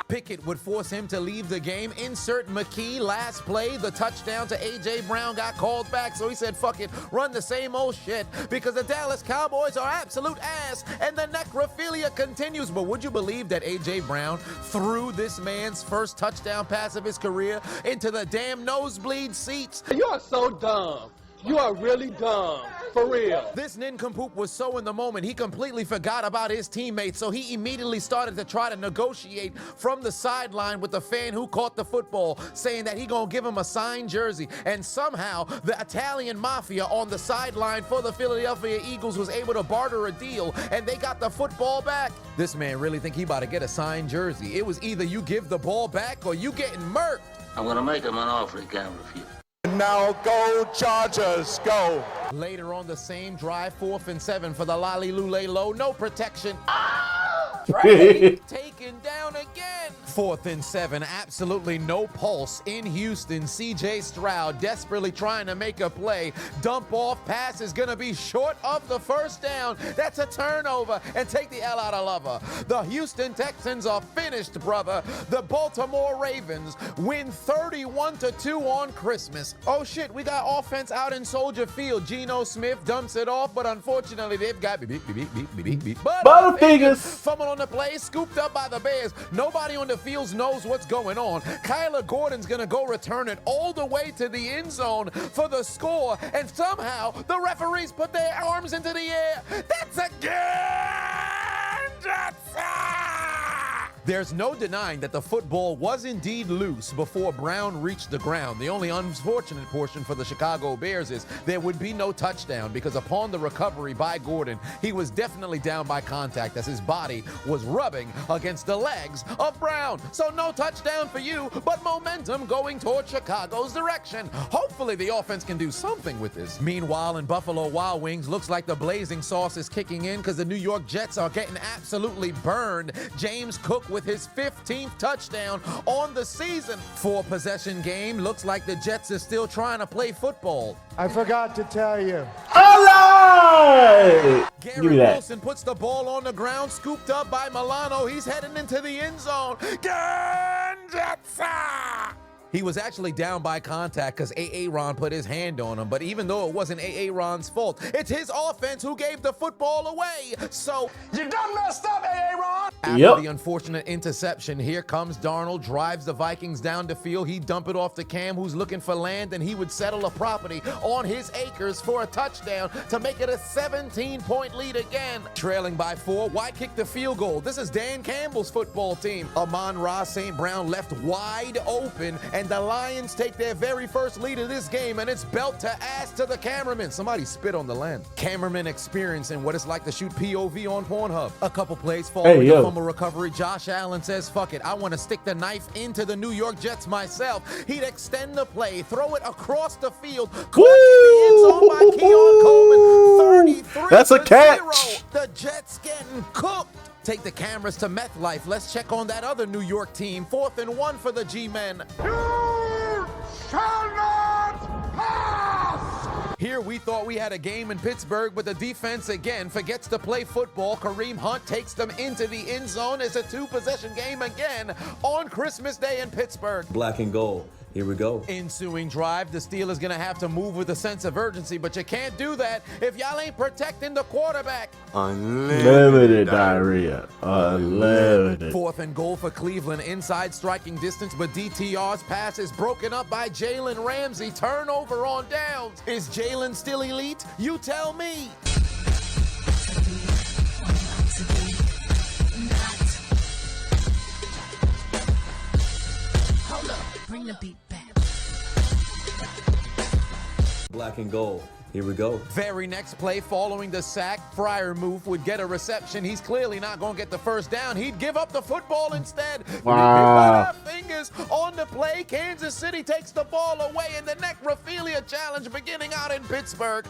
Pickett would force him to leave the game. Insert McKee. Last play, the touchdown to A.J. Brown got called back, so he said, fuck it, run the same old shit, because the Dallas Cowboys are absolute ass, and the necrophilia continues. But would you believe that A.J. Brown threw this man's first touchdown pass of his career into the damn nosebleed seats? You are so dumb. You are really dumb. For real. This nincompoop was so in the moment, he completely forgot about his teammates, so he immediately started to try to negotiate from the sideline with the fan who caught the football, saying that he gonna give him a signed jersey. And somehow, the Italian mafia on the sideline for the Philadelphia Eagles was able to barter a deal, and they got the football back. This man really think he about to get a signed jersey. It was either you give the ball back or you getting murked. I'm gonna make him an offer he can't refuse. Now go Chargers, go. Later on the same drive, 4th and 7 for the Lolly Lule Low. No protection. Taken down again. 4th and 7, absolutely no pulse in Houston. CJ Stroud desperately trying to make a play. Dump off pass is going to be short of the first down. That's a turnover, and take the L out of Lover. The Houston Texans are finished, brother. The Baltimore Ravens win 31-2 on Christmas. Oh shit, we got offense out in Soldier Field. Geno Smith dumps it off, but unfortunately they've got Butterfingers. Fumble on the play, scooped up by the Bears. Nobody on the field knows what's going on. Kyler Gordon's gonna go return it all the way to the end zone for the score, and somehow the referees put their arms into the air. That's a There's no denying that the football was indeed loose before Brown reached the ground. The only unfortunate portion for the Chicago Bears is there would be no touchdown, because upon the recovery by Gordon, he was definitely down by contact as his body was rubbing against the legs of Brown. So no touchdown for you, but momentum going toward Chicago's direction. Hopefully the offense can do something with this. Meanwhile, in Buffalo Wild Wings, looks like the blazing sauce is kicking in because the New York Jets are getting absolutely burned. James Cook with his 15th touchdown on the season. 4-possession game. Looks like the Jets are still trying to play football. I forgot to tell you. All right. Give me that. Wilson puts the ball on the ground, scooped up by Milano. He's heading into the end zone. Gandetsa! He was actually down by contact because Aaron put his hand on him. But even though it wasn't Aaron's fault, it's his offense who gave the football away. So You done messed up, Aaron! after the unfortunate interception, here comes Darnold, drives the Vikings down the field. He dump it off to Cam, who's looking for land, and he would settle a property on his acres for a touchdown to make it a 17-point lead again. Trailing by 4, why kick the field goal? This is Dan Campbell's football team. Amon-Ra St. Brown left wide open, and the Lions take their very first lead of this game, and it's belt to ass to the cameraman. Somebody spit on the land. Cameraman experiencing what it's like to shoot POV on Pornhub. A couple plays following the fumble recovery, Josh Allen says, fuck it, I want to stick the knife into the New York Jets myself. He'd extend the play, throw it across the field, caught in the end zone by Keon Coleman, 33 That's a catch. 0. The Jets getting cooked. Take the cameras to Meth Life. Let's check on that other New York team. 4th and 1 for the G-Men. You shall not pass! Here we thought we had a game in Pittsburgh, but the defense again forgets to play football. Kareem Hunt takes them into the end zone. It's a 2-possession game again on Christmas Day in Pittsburgh. Black and gold. Here we go. Ensuing drive, the Steelers gonna have to move with a sense of urgency, but you can't do that if y'all ain't protecting the quarterback. Unlimited diarrhea. Unlimited. 4th and goal for Cleveland, inside striking distance, but DTR's pass is broken up by Jalen Ramsey. Turnover on downs. Is Jalen still elite? You tell me. Hold up, bring the beat back. Black and gold. Here we go. Very next play, following the sack, Freiermuth would get a reception. He's clearly not going to get the first down. He'd give up the football instead. Wow. Fingers on the play. Kansas City takes the ball away in the necrophilia challenge beginning out in Pittsburgh.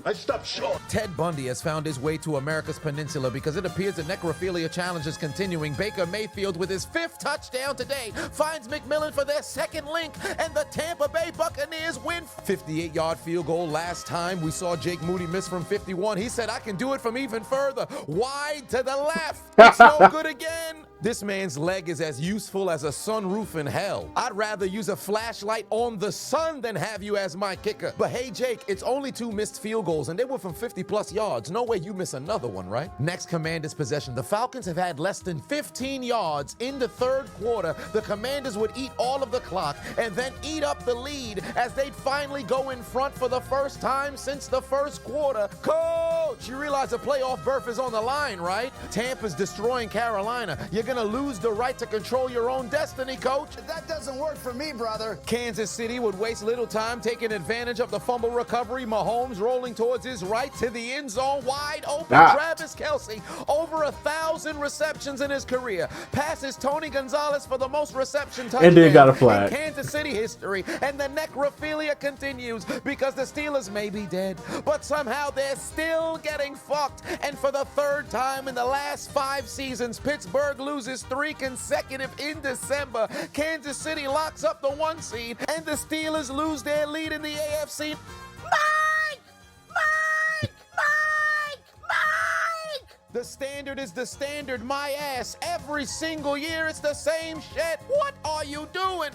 I stopped short. Ted Bundy has found his way to America's Peninsula because it appears the necrophilia challenge is continuing. Baker Mayfield with his 5th touchdown today finds McMillan for their 2nd link, and the Tampa Bay Buccaneers win. 58-yard field goal. Last time we saw Jake Moody miss from 51. He said, I can do it from even further. Wide to the left. It's no good again. This man's leg is as useful as a sunroof in hell. I'd rather use a flashlight on the sun than have you as my kicker. But hey, Jake, it's only 2 missed field goals, and they were from 50-plus yards. No way you miss another one, right? Next Commanders possession. The Falcons have had less than 15 yards in the 3rd quarter. The Commanders would eat all of the clock and then eat up the lead as they'd finally go in front for the first time since the 1st quarter. Coach, you realize a playoff berth is on the line, right? Tampa's destroying Carolina. You're gonna lose the right to control your own destiny, coach. That doesn't work for me, brother. Kansas City would waste little time taking advantage of the fumble recovery. Mahomes rolling towards his right to the end zone, wide open. Travis Kelce, over 1,000 receptions in his career, passes Tony Gonzalez for the most reception touchdowns and then got a flag. in Kansas City history. And the necrophilia continues because the Steelers may be dead, but somehow they're still still getting fucked. And for the third time in the last 5 seasons, Pittsburgh loses 3 consecutive in December. Kansas City locks up the 1 seed, and the Steelers lose their lead in the AFC. Mike! Mike! Mike! Mike! The standard is the standard, my ass. Every single year it's the same shit. What are you doing?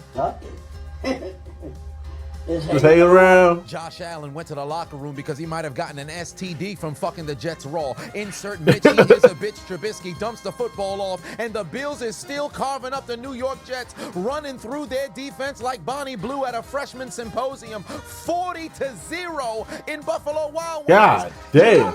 Just hang around. Josh Allen went to the locker room because he might have gotten an STD from fucking the Jets raw. Insert Mitch, he is a bitch. Trubisky dumps the football off, and the Bills is still carving up the New York Jets, running through their defense like Bonnie Blue at a freshman symposium. 40-0 in Buffalo Wild Wings. God damn.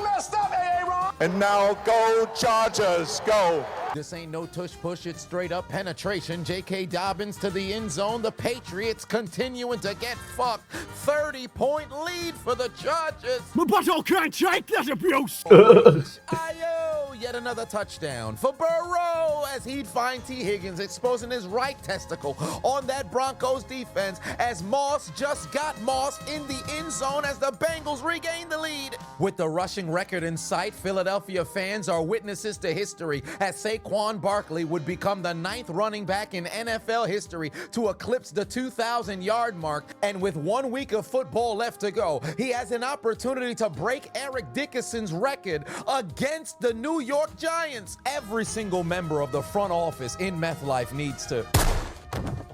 And now go Chargers, go. This ain't no tush push, it's straight up penetration. J.K. Dobbins to the end zone. The Patriots continuing to get fucked. 30-point lead for the Chargers. My butthole can't take that abuse. Ayo, yet another touchdown for Burrow as he'd find T. Higgins exposing his right testicle on that Broncos defense as Moss just got Moss in the end zone as the Bengals regain the lead. With the rushing record in sight, Philadelphia fans are witnesses to history as Saquon Barkley would become the 9th running back in NFL history to eclipse the 2,000-yard mark. And with 1 week of football left to go, he has an opportunity to break Eric Dickerson's record against the New York Giants. Every single member of the front office in MetLife needs to...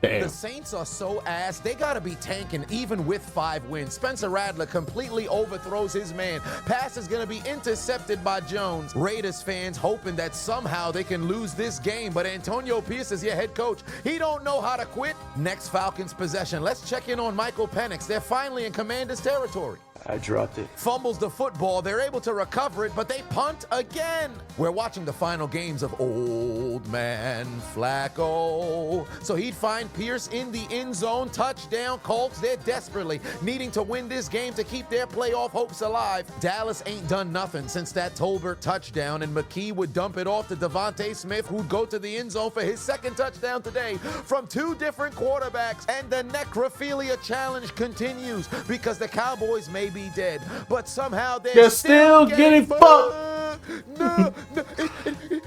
Damn. The Saints are so ass, they gotta be tanking even with 5 wins. Spencer Rattler completely overthrows his man. Pass is gonna be intercepted by Jones. Raiders fans hoping that somehow they can lose this game, but Antonio Pierce is your head coach. He don't know how to quit. Next Falcons possession. Let's check in on Michael Penix. They're finally in Commander's territory. I dropped it. Fumbles the football. They're able to recover it, but they punt again. We're watching the final games of Old Man Flacco. So he'd find Pierce in the end zone. Touchdown, Colts. They're desperately needing to win this game to keep their playoff hopes alive. Dallas ain't done nothing since that Tolbert touchdown, and McKee would dump it off to Devontae Smith, who'd go to the end zone for his 2nd touchdown today from 2 different quarterbacks. And the necrophilia challenge continues because the Cowboys may be dead, but somehow they're still getting fucked. No,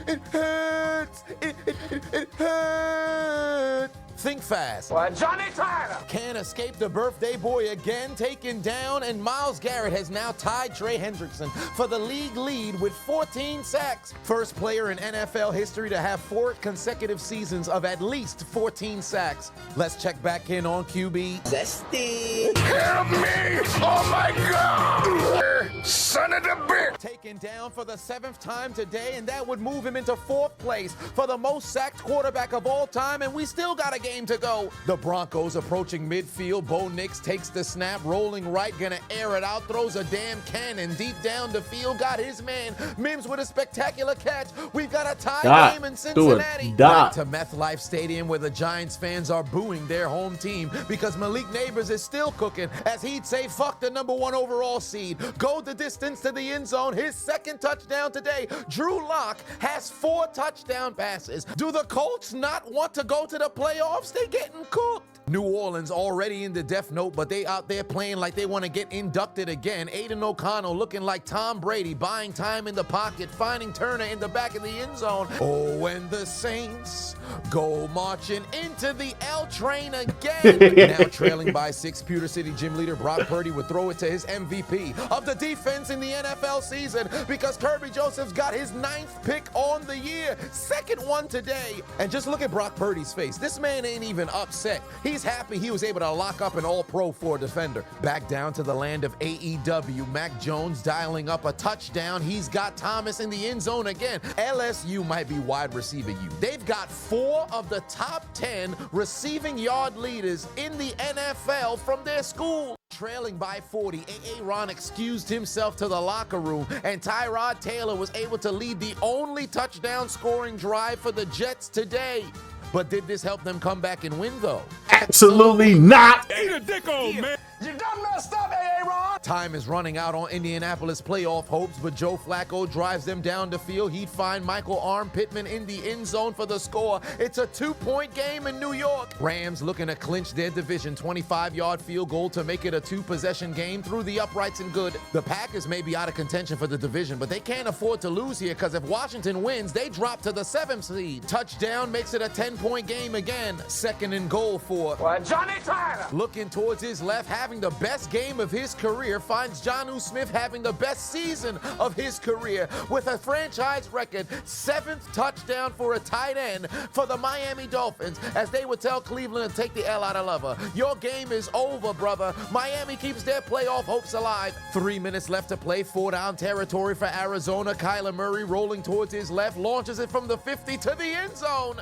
it hurts. It hurts. Think fast. Well, Johnny Tyler Can't escape the birthday boy again, taken down, and Myles Garrett has now tied Trey Hendrickson for the league lead with 14 sacks. First player in NFL history to have 4 consecutive seasons of at least 14 sacks. Let's check back in on QB. Zesty. Help me! Oh my God! Son of a bitch! Taken down for the 7th time today, and that would move him into 4th place for the most sacked quarterback of all time, and we still got a game to go. The Broncos approaching midfield. Bo Nix takes the snap, rolling right, gonna air it out, throws a damn cannon deep down the field, got his man Mims with a spectacular catch. We've got a tie game in Cincinnati. Back to MetLife Stadium where the Giants fans are booing their home team because Malik Neighbors is still cooking, as he'd say fuck the #1 overall seed. Go the distance to the end zone, his 2nd touchdown today. Drew Lock has 4 touchdown passes. Do the Colts not want to go to the playoffs? They getting cooked. New Orleans already in the death note, but they out there playing like they want to get inducted again. Aiden O'Connell looking like Tom Brady, buying time in the pocket, finding Turner in the back of the end zone. Oh, and the Saints go marching into the L train again. Now trailing by 6, Pewter City gym leader Brock Purdy would throw it to his MVP of the defense in the NFL season because Kirby Joseph's got his 9th pick on the year. 2nd one today. And just look at Brock Purdy's face. This man ain't even upset. He's happy he was able to lock up an all-pro for a defender. Back down to the land of AEW. Mac Jones dialing up a touchdown. He's got Thomas in the end zone again. LSU might be wide receiver U. They've got 4 of the top 10 receiving yard leaders in the NFL from their school. Trailing by 40, Aaron excused himself to the locker room, and Tyrod Taylor was able to lead the only touchdown scoring drive for the Jets today. But did this help them come back and win, though? Absolutely not. Eat a dick, old man. You done messed up, Aaron! Time is running out on Indianapolis playoff hopes, but Joe Flacco drives them down the field. He'd find Michael Arm Pittman in the end zone for the score. It's a 2-point game in New York. Rams looking to clinch their division. 25-yard field goal to make it a 2-possession game through the uprights and good. The Packers may be out of contention for the division, but they can't afford to lose here because if Washington wins, they drop to the 7th seed. Touchdown makes it a 10-point game again. 2nd and goal for Johnny Tyler. Looking towards his left, having the best game of his career, finds Jonnu Smith having the best season of his career with a franchise record 7th touchdown for a tight end for the Miami Dolphins, as they would tell Cleveland to take the L out of lover. Your game is over, brother. Miami keeps their playoff hopes alive. 3 minutes left to play, 4-down territory for Arizona. Kyler Murray rolling towards his left, launches it from the 50 to the end zone.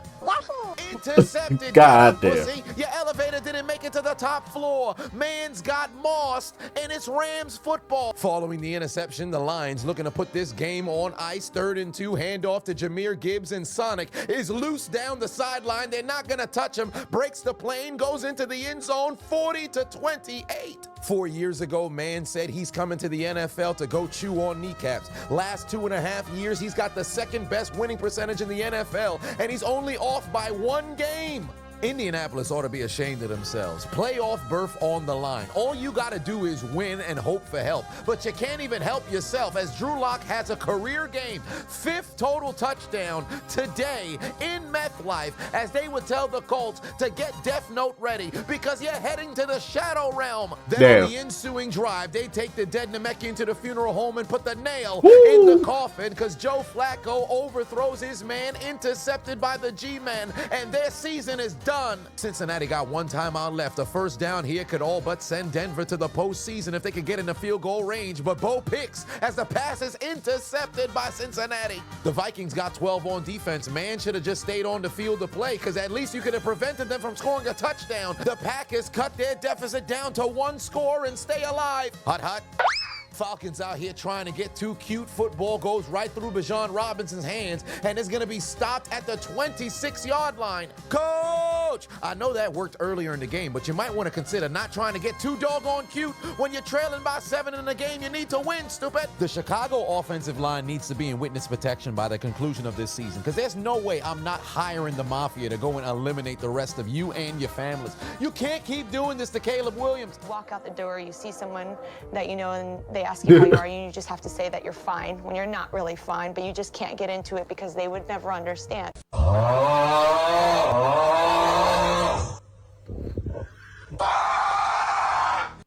Intercepted. God damn. Your elevator didn't make it to the top floor. Man's got mossed, and it's Rams football. Following the interception, the Lions looking to put this game on ice. 3rd and 2, handoff to Jahmyr Gibbs, and Sonic is loose down the sideline. They're not going to touch him. Breaks the plane, goes into the end zone, 40-28. 4 years ago, man said he's coming to the NFL to go chew on kneecaps. Last 2.5 years, he's got the 2nd best winning percentage in the NFL, and he's only off by 1 game. Indianapolis ought to be ashamed of themselves. Playoff berth on the line. All you got to do is win and hope for help. But you can't even help yourself, as Drew Lock has a career game. 5th total touchdown today in MetLife, as they would tell the Colts to get Death Note ready because you're heading to the Shadow Realm. Then on the ensuing drive, they take the dead Namekian to the funeral home and put the nail in the coffin because Joe Flacco overthrows his man, intercepted by the G-Man, and their season is done. Cincinnati got 1 timeout left. A 1st down here could all but send Denver to the postseason if they could get in the field goal range, but Bo picks as the pass is intercepted by Cincinnati. The Vikings got 12 on defense. Man should have just stayed on the field to play because at least you could have prevented them from scoring a touchdown. The Packers cut their deficit down to 1 score and stay alive. Hot, hot. Falcons out here trying to get too cute. Football goes right through Bijan Robinson's hands, and it's going to be stopped at the 26-yard line. Coach! I know that worked earlier in the game, but you might want to consider not trying to get too doggone cute when you're trailing by 7 in the game. You need to win, stupid. The Chicago offensive line needs to be in witness protection by the conclusion of this season, because there's no way I'm not hiring the Mafia to go and eliminate the rest of you and your families. You can't keep doing this to Caleb Williams. Walk out the door, you see someone that you know, and they ask you how you are, and you just have to say that you're fine when you're not really fine, but you just can't get into it because they would never understand.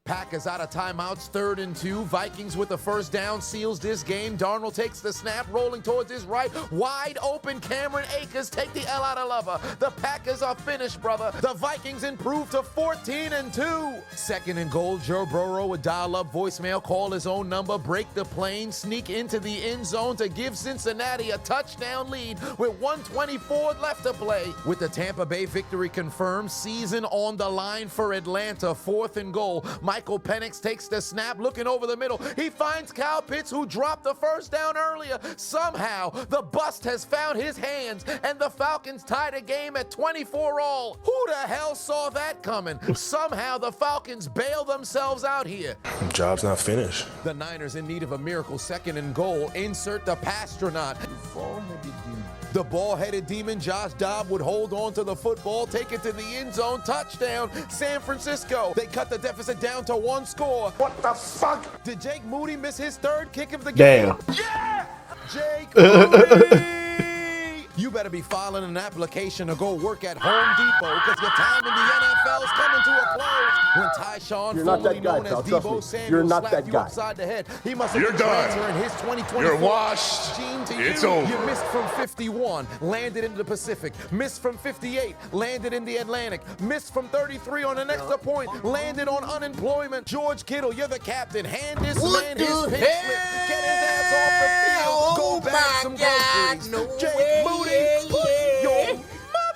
Packers out of timeouts, 3rd and 2. Vikings with the 1st down seals this game. Darnold takes the snap, rolling towards his right. Wide open, Cameron Akers take the L out of lover. The Packers are finished, brother. The Vikings improve to 14 and 2. 2nd and goal, Joe Burrow would dial up voicemail, call his own number, break the plane, sneak into the end zone to give Cincinnati a touchdown lead with 1:24 left to play. With the Tampa Bay victory confirmed, season on the line for Atlanta. 4th and goal. Michael Penix takes the snap, looking over the middle. He finds Kyle Pitts, who dropped the 1st down earlier. Somehow, the bust has found his hands, and the Falcons tied a game at 24 all. Who the hell saw that coming? Somehow, the Falcons bail themselves out here. Job's not finished. The Niners in need of a miracle. 2nd and goal. Insert the Pastronaut. The ball-headed demon Josh Dobb would hold on to the football, take it to the end zone, touchdown, San Francisco. They cut the deficit down to 1 score. What the fuck? Did Jake Moody miss his 3rd kick of the game? Damn. Yeah! Jake Moody! You better be filing an application to go work at Home Depot because your time in the NFL is coming to a close. When Tyshawn, formerly known as Debo Samuel, slapped you upside the head, he must have been transferring his 2024 You're washed. gene to It's you. over. You missed from 51, landed in the Pacific. Missed from 58, landed in the Atlantic. Missed from 33 on an extra point, landed on unemployment. George Kittle, you're the captain. Hand this man his pink slip. Get his ass off the field. Go bag some groceries. Jake Moody, put your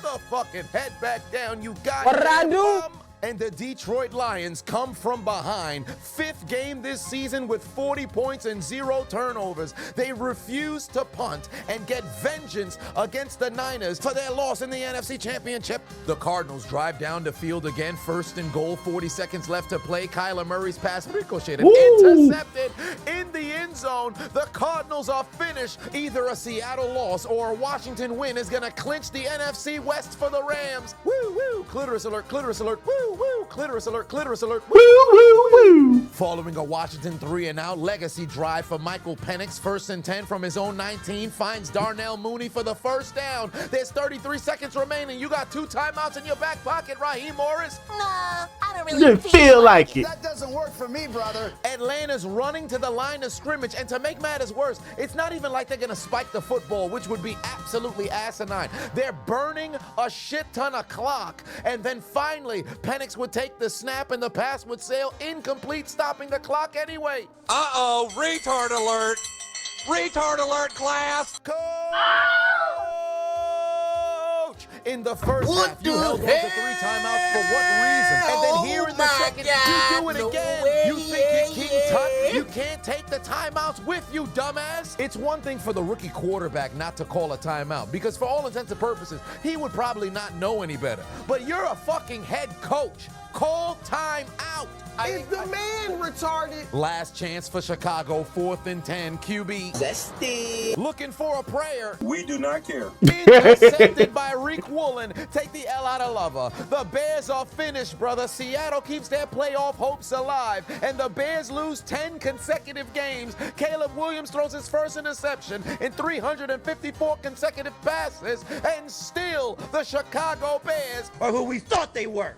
motherfucking head back down. You got What did I do? and the Detroit Lions come from behind. 5th game this season with 40 points and 0 turnovers. They refuse to punt and get vengeance against the Niners for their loss in the NFC Championship. The Cardinals drive down the field again, 1st and goal, 40 seconds left to play. Kyler Murray's pass ricocheted, intercepted in the end zone. The Cardinals are finished. Either a Seattle loss or a Washington win is going to clinch the NFC West for the Rams. Woo, woo, clitoris alert, woo, woo, clitoris alert, woo, woo, woo. Following a Washington 3-and-out legacy drive for Michael Penix, 1st and 10 from his own 19, finds Darnell Mooney for the first down. There's 33 seconds remaining. You got 2 timeouts in your back pocket, Raheem Morris. Nah, I don't really Didn't feel like it. That doesn't work for me, brother. Atlanta's running to the line of scrimmage, and to make matters worse, it's not even like they're gonna spike the football, which would be absolutely asinine. They're burning a shit ton of clock, and then finally, Penix would take the snap and the pass would sail incomplete, stopping the clock anyway. Uh-oh, retard alert. Retard alert, class. Coach! In the first half, you held on to 3 timeouts for what reason? And then here in the second, you do it again. You think you're King Tut? You can't take the timeouts with you, dumbass. It's one thing for the rookie quarterback not to call a timeout, because for all intents and purposes, he would probably not know any better. But you're a fucking head coach. Call time out. Is the man retarded? Last chance for Chicago, 4th and 10, QB. Zesty. Looking for a prayer. We do not care. Intercepted by Reek Woolen. Take the L out of Lover. The Bears are finished, brother. Seattle keeps their playoff hopes alive, and the Bears lose 10 consecutive games. Caleb Williams throws his first interception in 354 consecutive passes, and still the Chicago Bears Are who we thought they were.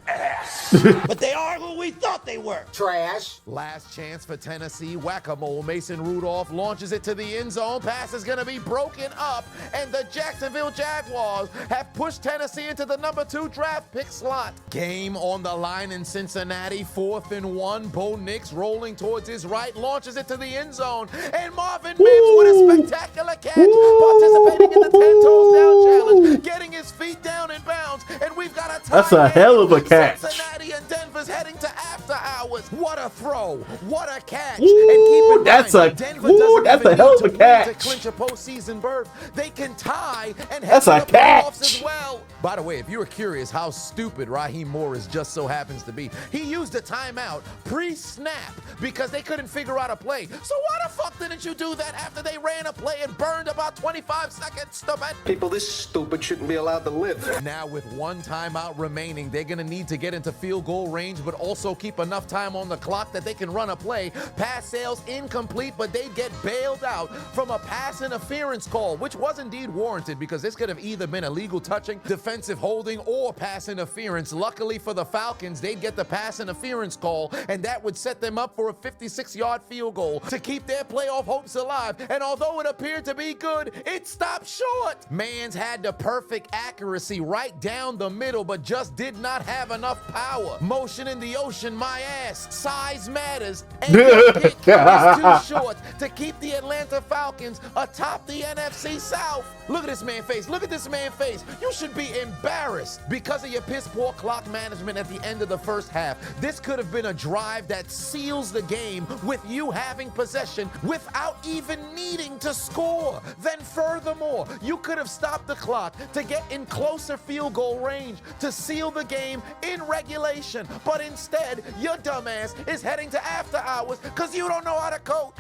But they are who we thought they were. Trash. Last chance for Tennessee. Whack-a-mole. Mason Rudolph launches it to the end zone. Pass is going to be broken up, and the Jacksonville Jaguars have pushed Tennessee into the number 2 draft pick slot. Game on the line in Cincinnati. 4th and 1. Bo Nix rolling towards his right, launches it to the end zone, and Marvin Mims with a spectacular catch, participating in the 10 toes down challenge, getting his feet down in bounds, and we've got a tie. That's a hell of a catch. Cincinnati and Denver's heading to after hours. What a throw. What a catch. Ooh, and keep in that's mind, Denver doesn't that's even a hell need of a to win catch. to clinch a postseason berth. They can tie and That's head a to the playoffs catch. as well. By the way, if you were curious how stupid Raheem Morris just so happens to be, he used a timeout pre-snap because they couldn't figure out a play. So why the fuck didn't you do that after they ran a play and burned about 25 seconds, stupid? People this stupid shouldn't be allowed to live. Now with 1 timeout remaining, they're going to need to get into field goal range, but also keep enough time on the clock that they can run a play. Pass sails incomplete, but they get bailed out from a pass interference call, which was indeed warranted because this could have either been illegal touching, defensive holding, or pass interference. Luckily for the Falcons, they'd get the pass interference call, and that would set them up for a 56-yard field goal to keep their playoff hopes alive. And although it appeared to be good, it stopped short. Mans had the perfect accuracy right down the middle, but just did not have enough power. Motion in the ocean, my ass. Size matters, and your kick is too short to keep the Atlanta Falcons atop the NFC South. Look at this man's face. Look at this man's face. You should be embarrassed because of your piss-poor clock management at the end of the first half. This could have been a drive that seals the game with you having possession without even needing to score. Then furthermore, you could have stopped the clock to get in closer field goal range to seal the game in regulation. But instead, your dumbass is heading to after hours because you don't know how to coach.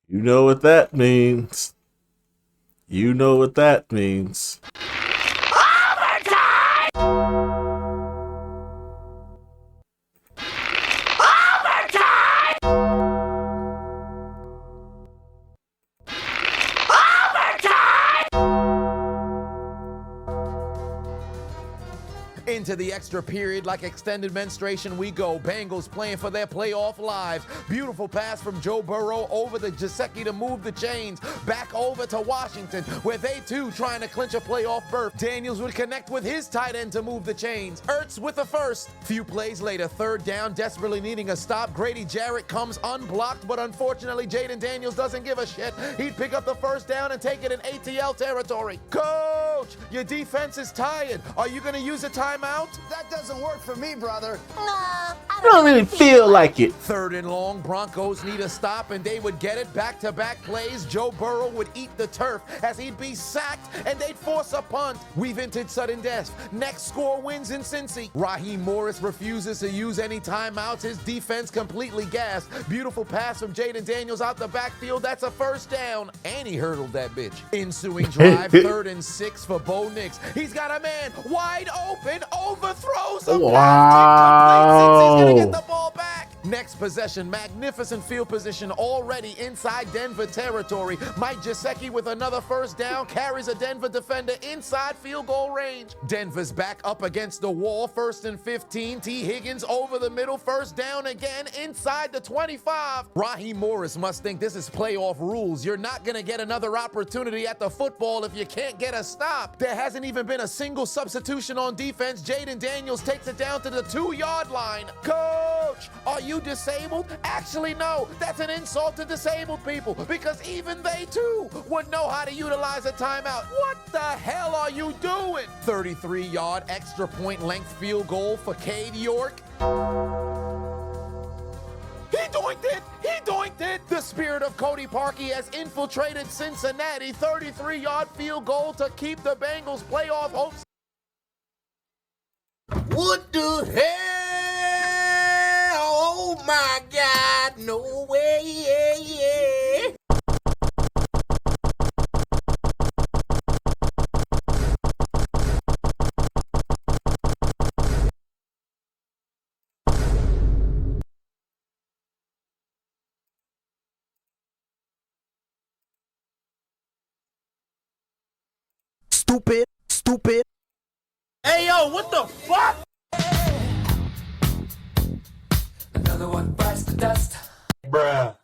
You know what that means. You know what that means. Into the extra period like extended menstruation we go. Bengals playing for their playoff lives. Beautiful pass from Joe Burrow over the Gesicki to move the chains. Back over to Washington, where they too trying to clinch a playoff berth. Daniels would connect with his tight end to move the chains. Ertz with the first. Few plays later, 3rd down, desperately needing a stop. Grady Jarrett comes unblocked, but unfortunately Jaden Daniels doesn't give a shit. He'd pick up the 1st down and take it in ATL territory. Coach! Coach, your defense is tired. Are you going to use a timeout? That doesn't work for me, brother. Nah, I I don't really feel like it. 3rd and long, Broncos need a stop, and they would get it. Back-to-back plays. Joe Burrow would eat the turf as he'd be sacked, and they'd force a punt. We've entered sudden death. Next score wins in Cincy. Raheem Morris refuses to use any timeouts. His defense completely gassed. Beautiful pass from Jaden Daniels out the backfield. That's a first down, and he hurdled that bitch. Ensuing drive, 3rd and 6 for Bo Nix. He's got a man wide open, overthrows him. Wow. He's gonna get the ball back. Next possession, magnificent field position already inside Denver territory. Mike Gesicki with another first down carries a Denver defender inside field goal range. Denver's back up against the wall, 1st and 15. T. Higgins over the middle, first down again inside the 25. Raheem Morris must think this is playoff rules. You're not gonna get another opportunity at the football if you can't get a stop. There hasn't even been a single substitution on defense. Jaden Daniels takes it down to the 2-yard line. Coach, are you disabled? Actually, no. That's an insult to disabled people because even they too would know how to utilize a timeout. What the hell are you doing? 33-yard extra point length field goal for Cade York. He doinked it! He doinked it! The spirit of Cody Parkey has infiltrated Cincinnati. 33-yard field goal to keep the Bengals playoff hopes. What the hell? Oh my God, no way, yeah. Stupid, stupid. Hey yo, what the fuck? Another one bites the dust. Bruh.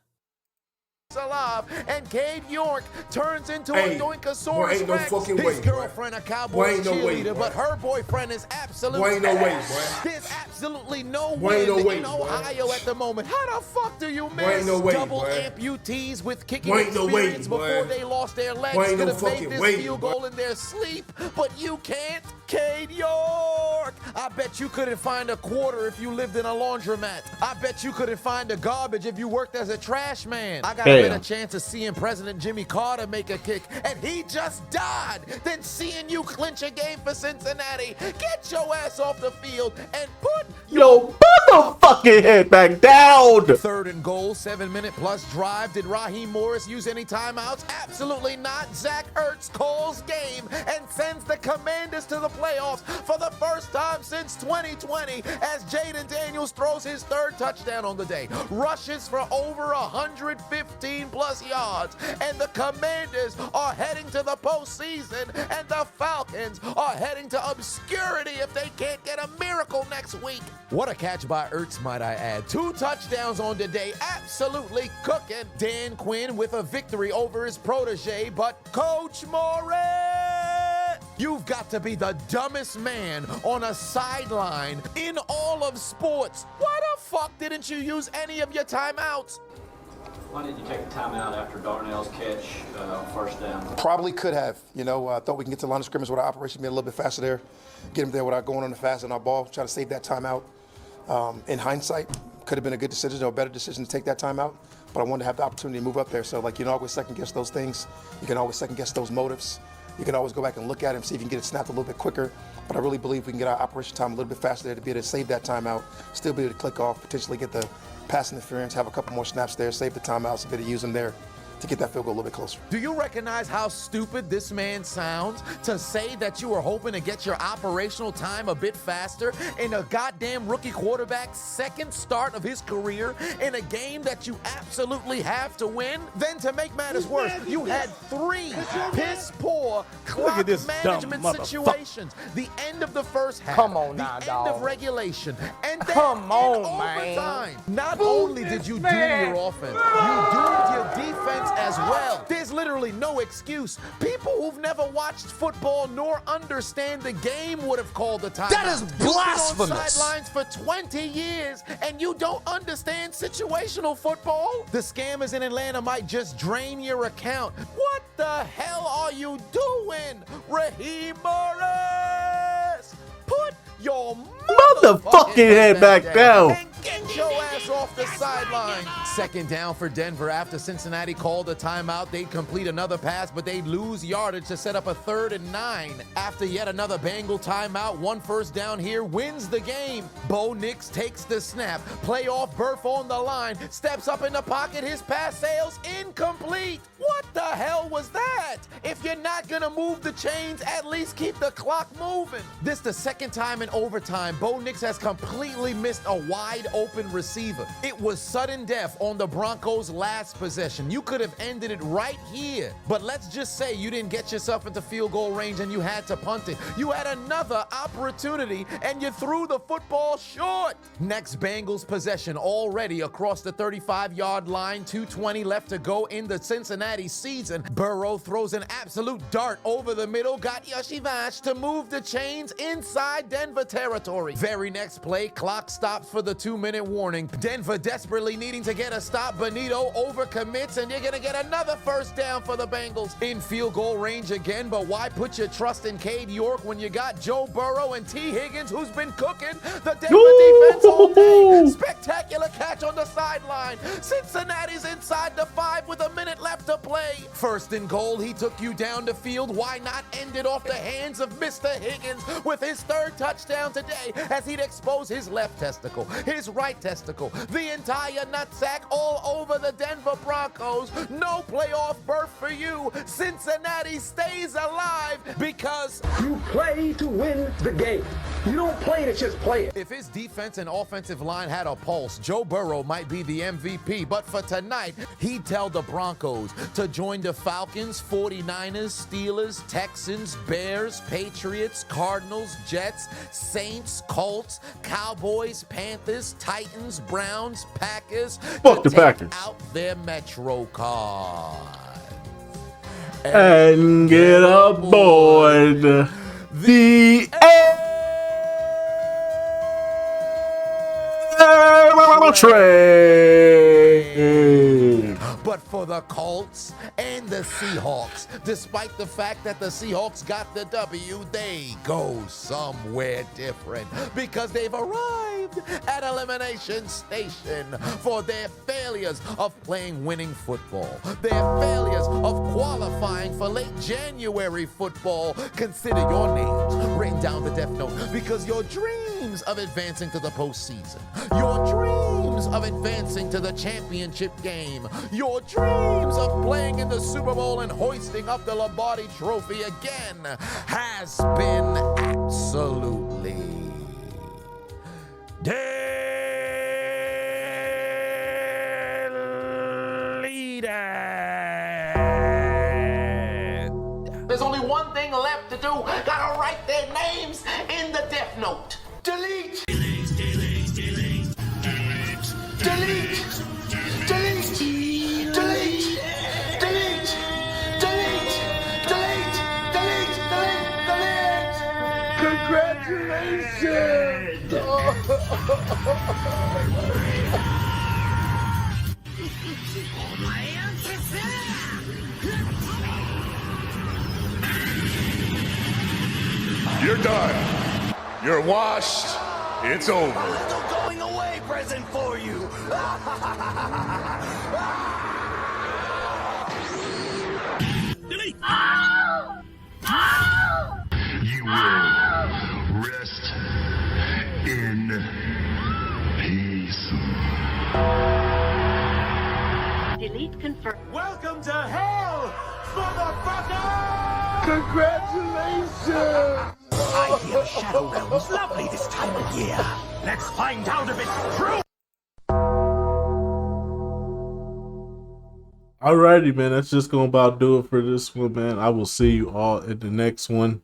Alive, and Cade York turns into a Doinkosaurus Rex. His girlfriend a Cowboys cheerleader, but her boyfriend is absolutely There's absolutely no wind in Ohio at the moment. How the fuck do you miss double amputees with kicking experience before they lost their legs? Could have made this field goal in their sleep, but you can't. Cade York! I bet you couldn't find a quarter if you lived in a laundromat. I bet you couldn't find a garbage if you worked as a trash man. I got a better chance of seeing President Jimmy Carter make a kick, and he just died, than seeing you clinch a game for Cincinnati. Get your ass off the field and put your motherfucking head back down. 3rd and goal, 7-minute plus drive. Did Raheem Morris use any timeouts? Absolutely not. Zach Ertz calls game and sends the Commanders to the playoffs for the first time since 2020 as Jaden Daniels throws his 3rd touchdown on the day, rushes for over 115 plus yards, and the Commanders are heading to the postseason, and the Falcons are heading to obscurity if they can't get a miracle next week. What a catch by Ertz, might I add. 2 touchdowns on the day, absolutely cooking. Dan Quinn with a victory over his protege, but Coach Morris, you've got to be the dumbest man on a sideline in all of sports. Why the fuck didn't you use any of your timeouts? Why didn't you take a timeout after Darnell's catch first down? Probably could have. You know, I thought we can get to the line of scrimmage with our operation being a little bit faster there, get him there without going on the fast on our ball, try to save that timeout. In hindsight, could have been a good decision or a better decision to take that timeout, but I wanted to have the opportunity to move up there. So, like, you can always second guess those things. You can always second guess those motives. You can always go back and look at him, see if you can get it snapped a little bit quicker. But I really believe we can get our operation time a little bit faster there to be able to save that timeout, still be able to click off, potentially get the pass interference, have a couple more snaps there, save the timeouts, a bit of use them there to get that field goal a little bit closer. Do you recognize how stupid this man sounds to say that you were hoping to get your operational time a bit faster in a goddamn rookie quarterback's 2nd start of his career in a game that you absolutely have to win? Then to make matters worse, you had 3 piss-poor clock management situations. The end of the first half, the end of regulation, and then overtime. Not only did you doom your offense, you doomed your defense defense as well. There's literally no excuse. People who've never watched football nor understand the game would have called the timeout. That is blasphemous. You've been on sidelines for 20 years and you don't understand situational football? The scammers in Atlanta might just drain your account. What the hell are you doing, Raheem Morris? Put your motherfucking head back down. And get your ass off the sideline. Second down for Denver after Cincinnati called a timeout. They'd complete another pass, but they'd lose yardage to set up a 3rd and 9. After yet another Bengal timeout, 1 first down here wins the game. Bo Nix takes the snap. Playoff berth on the line. Steps up in the pocket. His pass sails incomplete. What the hell was that? If you're not gonna move the chains, at least keep the clock moving. This the second time in overtime Bo Nix has completely missed a wide open receiver. It was sudden death on the Broncos' last possession. You could have ended it right here. But let's just say you didn't get yourself into field goal range and you had to punt it. You had another opportunity and you threw the football short. Next Bengals possession already across the 35-yard line. 2:20 left to go in the Cincinnati season. Burrow throws an absolute dart over the middle. Got Yoshivash to move the chains inside Denver territory. Very next play, clock stops for the 2-minute warning. Denver desperately needing to get a stop. Benito overcommits, and you're going to get another first down for the Bengals. In field goal range again, but why put your trust in Cade York when you got Joe Burrow and T. Higgins, who's been cooking the Denver defense all day? Spectacular catch on the sideline. Cincinnati's inside the 5 with a minute left to play. First and goal, he took you down the field. Why not end it off the hands of Mr. Higgins with his 3rd touchdown today, as he'd expose his left testicle, his right testicle, the entire nutsack all over the Denver Broncos. No playoff berth for you. Cincinnati stays alive because you play to win the game. You don't play to just play it. If his defense and offensive line had a pulse, Joe Burrow might be the MVP. But for tonight, he'd tell the Broncos to join the Falcons, 49ers, Steelers, Texans, Bears, Patriots, Cardinals, Jets, Saints, Colts, Cowboys, Panthers, Titans, Browns, Packers. Fuck the Packers. Out their Metro card. And get aboard the train. But for the Colts and the Seahawks, despite the fact that the Seahawks got the W, they go somewhere different because they've arrived at Elimination Station for their failures of playing winning football, their failures of qualifying for late January football. Consider your names written down the death note because your dreams of advancing to the postseason, your dreams of advancing to the championship game, your dreams of playing in the Super Bowl and hoisting up the Lombardi Trophy again has been absolutely deleted. There's only one thing left to do. Gotta write their names in the death note. Delete. Delete. Delete. Delete. Delete. Delete. Delete. Delete. Delete. Delete. Delete. Delete. Delete. Congratulations! You're done. You're washed. It's over. Little going away present for you. Delete! You will rest in peace. Delete confirm. Welcome to hell, motherfucker! Congratulations! I hear Shadow Realm is lovely this time of year. Let's find out if it's true! Alrighty, man. That's just gonna about do it for this one, man. I will see you all in the next one.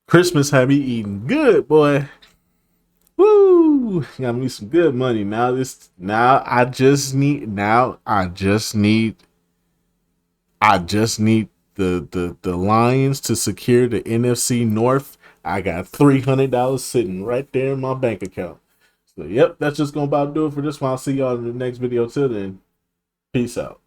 Christmas had me eating good, boy. Woo! Ooh, got me some good money. I just need the Lions to secure the NFC North. I got $300 sitting right there in my bank account. So yep, that's just gonna about do it for this one. I'll see y'all in the next video. Till then, peace out.